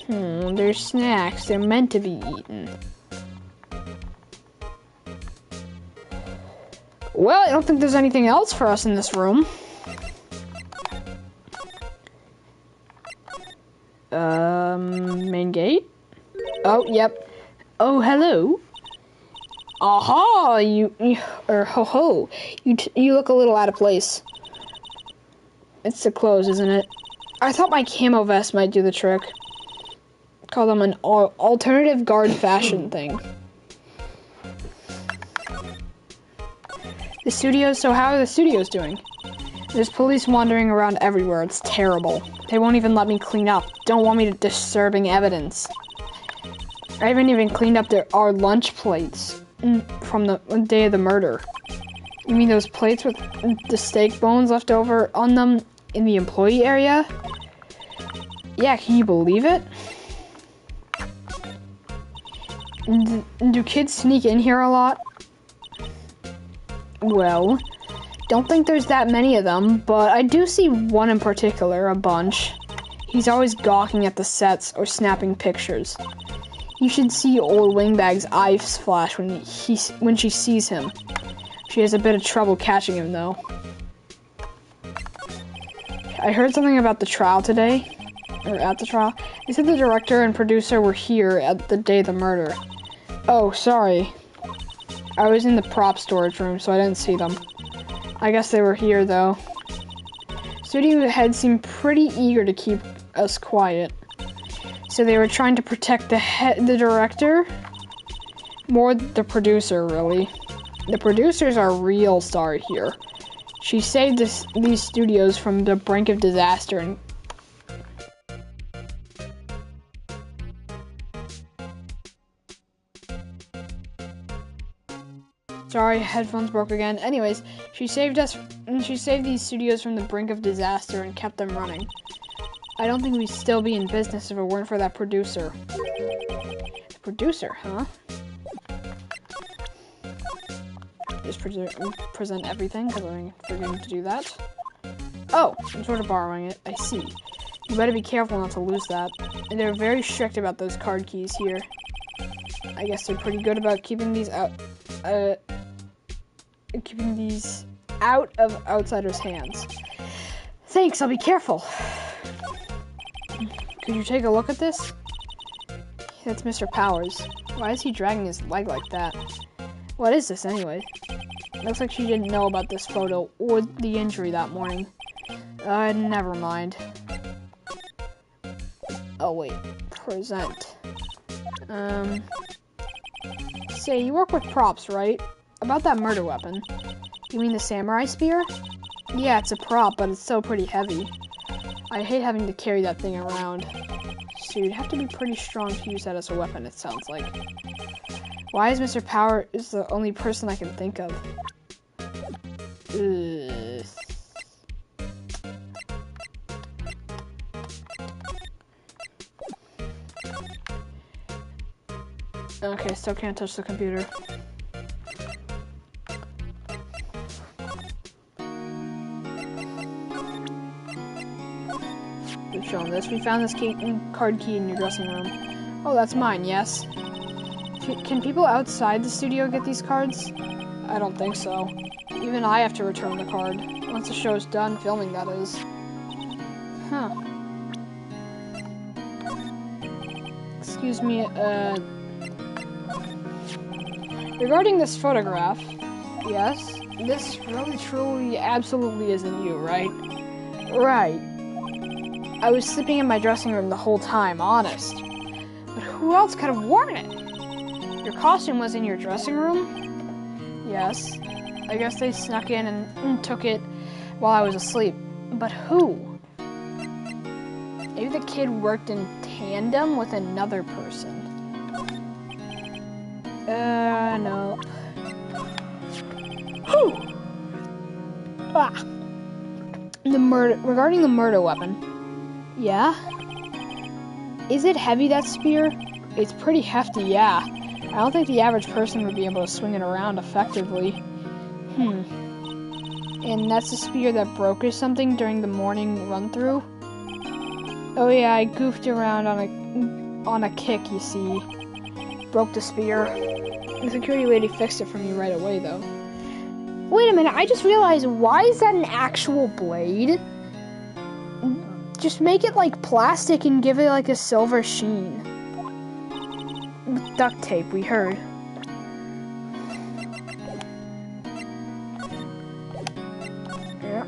They're snacks. They're meant to be eaten. Well, I don't think there's anything else for us in this room. Main gate? Oh, yep. Oh, hello. Aha! You look a little out of place. It's the clothes, isn't it? I thought my camo vest might do the trick. Call them an alternative guard fashion thing. The studios, so how are the studios doing? There's police wandering around everywhere. It's terrible. They won't even let me clean up. Don't want me to disturbing evidence. I haven't even cleaned up our lunch plates from the day of the murder. You mean those plates with the steak bones left over on them in the employee area? Yeah, can you believe it? Do kids sneak in here a lot? Well, don't think there's that many of them, but I do see one in particular, a bunch. He's always gawking at the sets or snapping pictures. You should see old Wingbag's eyes flash when she sees him. She has a bit of trouble catching him, though. I heard something about the trial today. Or at the trial. They said the director and producer were here at the day of the murder. Oh, sorry. I was in the prop storage room, so I didn't see them. I guess they were here, though. Studio heads seemed pretty eager to keep us quiet. So they were trying to protect the director? More the producer, really. The producers are real star here. She saved these studios from the brink of disaster and sorry, headphones broke again. Anyways, she saved these studios from the brink of disaster and kept them running. I don't think we'd still be in business if it weren't for that producer. Producer, huh? Just present everything because I'm forgetting to do that. Oh, I'm sort of borrowing it. I see. You better be careful not to lose that. And they're very strict about those card keys here. I guess they're pretty good about keeping these out of outsiders' hands. Thanks, I'll be careful. Could you take a look at this? That's Mr. Powers. Why is he dragging his leg like that? What is this anyway? Looks like she didn't know about this photo or the injury that morning. Never mind. Oh wait, present. Say, you work with props, right? About that murder weapon. You mean the samurai spear? Yeah, it's a prop, but it's still pretty heavy. I hate having to carry that thing around. So you'd have to be pretty strong to use that as a weapon, it sounds like. Why is Mr. Power is the only person I can think of? Ugh. Okay, still can't touch the computer. We've shown this. We found this card key in your dressing room. Oh, that's mine, yes. Can people outside the studio get these cards? I don't think so. Even I have to return the card. Once the show's done filming, that is. Huh. Excuse me, regarding this photograph, yes, this really, truly, absolutely isn't you, right? Right. I was sleeping in my dressing room the whole time, honest. But who else could have worn it? Your costume was in your dressing room? Yes. I guess they snuck in and took it while I was asleep. But who? Maybe the kid worked in tandem with another person. No. Whew! Ah. Regarding the murder weapon. Yeah? Is it heavy, that spear? It's pretty hefty, yeah. I don't think the average person would be able to swing it around effectively. And that's the spear that broke or something during the morning run-through? Oh yeah, I goofed around on a kick, you see. Broke the spear. The security lady fixed it for me right away, though. Wait a minute, I just realized, why is that an actual blade? Just make it like plastic and give it like a silver sheen. With duct tape, we heard. Yeah.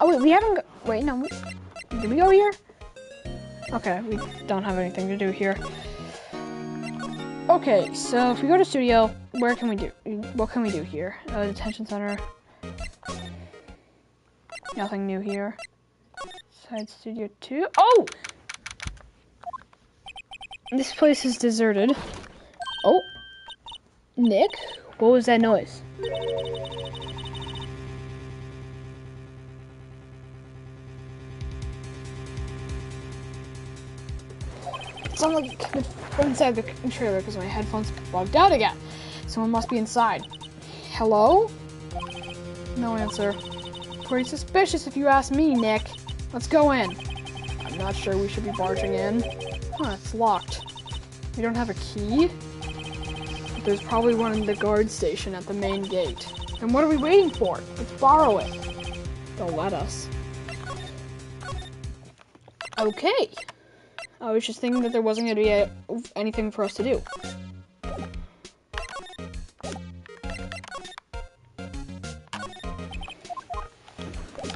Oh wait, we haven't wait, no. Did we go here? Okay, we don't have anything to do here. Okay, so if we go to studio, what can we do here? Detention center. Nothing new here. Side studio 2. Oh! This place is deserted. Oh. Nick? What was that noise? It sounded like I could go inside the trailer because my headphones bugged out again. Someone must be inside. Hello? No answer. Pretty suspicious if you ask me, Nick. Let's go in. I'm not sure we should be barging in. Huh, it's locked. We don't have a key? But there's probably one in the guard station at the main gate. And what are we waiting for? Let's borrow it. They'll let us. Okay. I was just thinking that there wasn't going to be anything for us to do.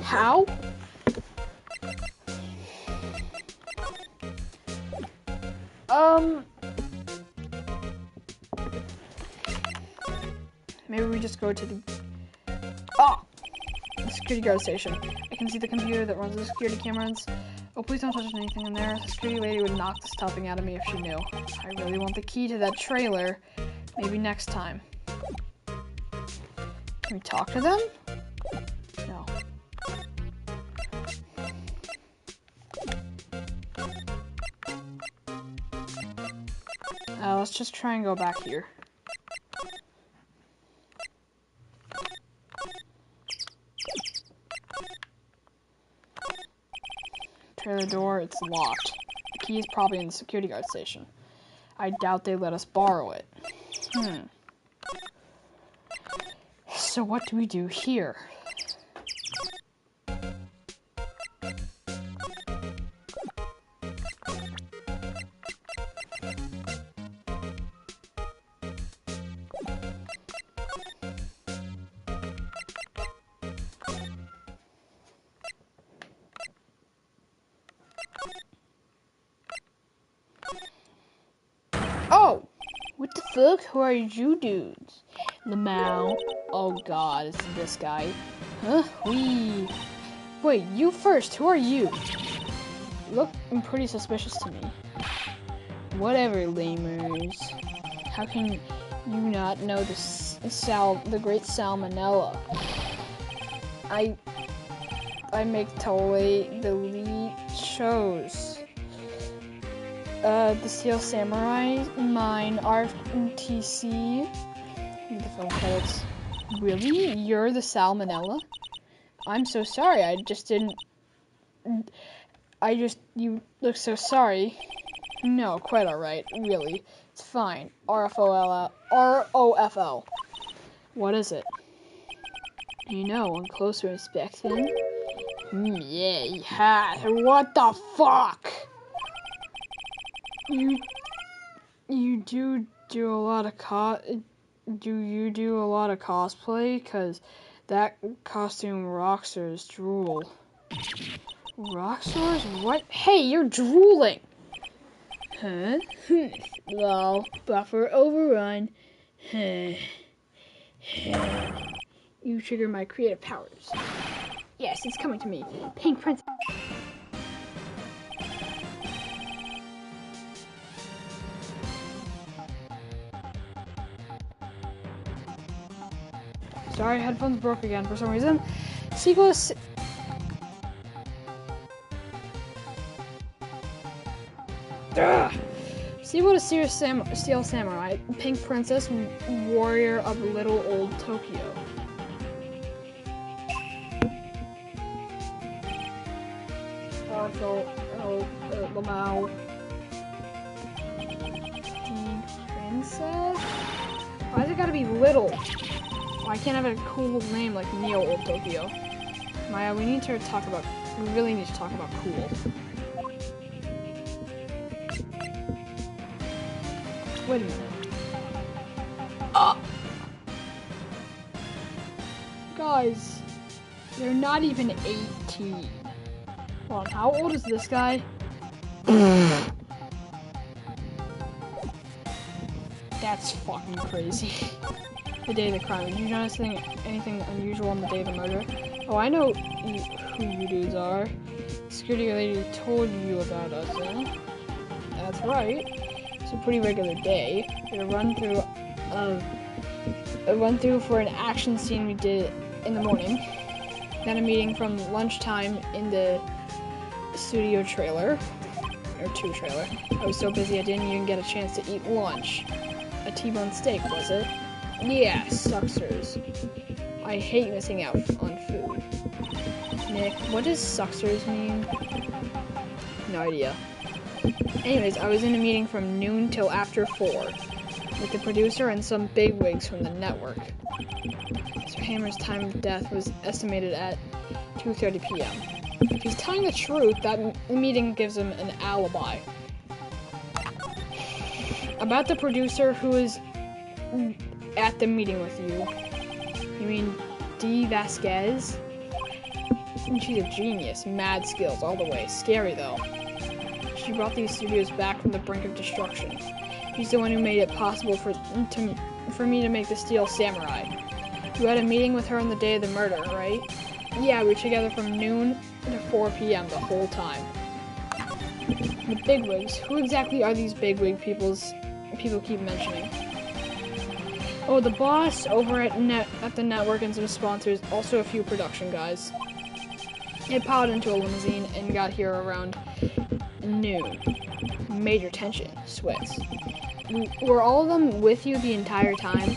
How? Maybe we just go to the security guard station. I can see the computer that runs the security cameras. Oh, please don't touch anything in there. The security lady would knock the stuffing out of me if she knew. I really want the key to that trailer. Maybe next time. Can we talk to them? No. let's just try and go back here. Trailer door, it's locked. The key is probably in the security guard station. I doubt they let us borrow it. So what do we do here? Oh! What the fuck? Who are you dudes? Lamau. Oh god, it's this guy. Huh? Wee. Wait, you first. Who are you? You look pretty suspicious to me. Whatever, lamers. How can you not know the great salmonella? I make totally the lead shows. The Steel Samurai, mine, RTC. The film credits. Really? You're the salmonella? I'm so sorry. You look so sorry. No, quite alright. Really. It's fine. ROFL. What is it? You know, on closer inspection. Yeah. What the fuck? You do a lot of do you do a lot of cosplay? Cause that costume Rockstars drool. Rockstars? What? Hey, you're drooling! Huh? Lol. Buffer overrun. You trigger my creative powers. Yes, it's coming to me. Pink Princess. Sorry, headphones broke again for some reason. Sequel is... Sequel to Steel Samurai, Pink Princess, Warrior of Little Old Tokyo. Lamau. Pink Princess? Why's it gotta be little? Why can't I have a cool name like Neo Old Tokyo? Maya, we really need to talk about cool. Wait a minute. Guys, they're not even 18. Hold on, how old is this guy? That's fucking crazy. The day of the crime. Did you notice anything unusual on the day of the murder? Oh, I know who you dudes are. Security lady told you about us, eh? That's right. It's a pretty regular day. We had a run through for an action scene we did in the morning. Then a meeting from lunchtime in the studio trailer. Or 2 trailer. I was so busy I didn't even get a chance to eat lunch. A T-bone steak, was it? Yeah, sucksers. I hate missing out on food. Nick, what does sucksers mean? No idea. Anyways, I was in a meeting from noon till after 4 with the producer and some bigwigs from the network. Mr. Hammer's time of death was estimated at 2:30 p.m. If he's telling the truth, that meeting gives him an alibi. About the producer who is at the meeting with you. You mean D. Vasquez? She's a genius. Mad skills all the way. Scary though. She brought these studios back from the brink of destruction. She's the one who made it possible for me to make the Steel Samurai. You had a meeting with her on the day of the murder, right? Yeah, we were together from noon to 4 p.m. the whole time. The bigwigs. Who exactly are these bigwig people keep mentioning? Oh, the boss over at the network and some sponsors, also a few production guys. It piled into a limousine and got here around noon. Major tension, sweats. Were all of them with you the entire time?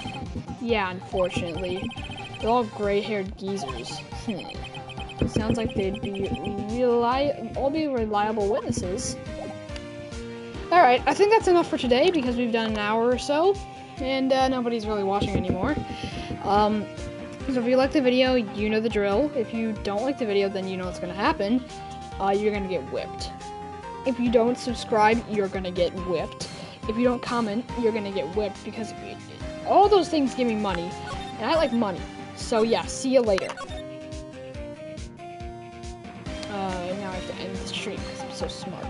Yeah, unfortunately. They're all gray-haired geezers. Sounds like they'd be all be reliable witnesses. Alright, I think that's enough for today because we've done an hour or so, and nobody's really watching anymore. So if you like the video, you know the drill. If you don't like the video, then you know what's going to happen. You're going to get whipped. If you don't subscribe, you're going to get whipped. If you don't comment, you're going to get whipped because all those things give me money, and I like money. So yeah, see you later. Now I have to end the stream because I'm so smart.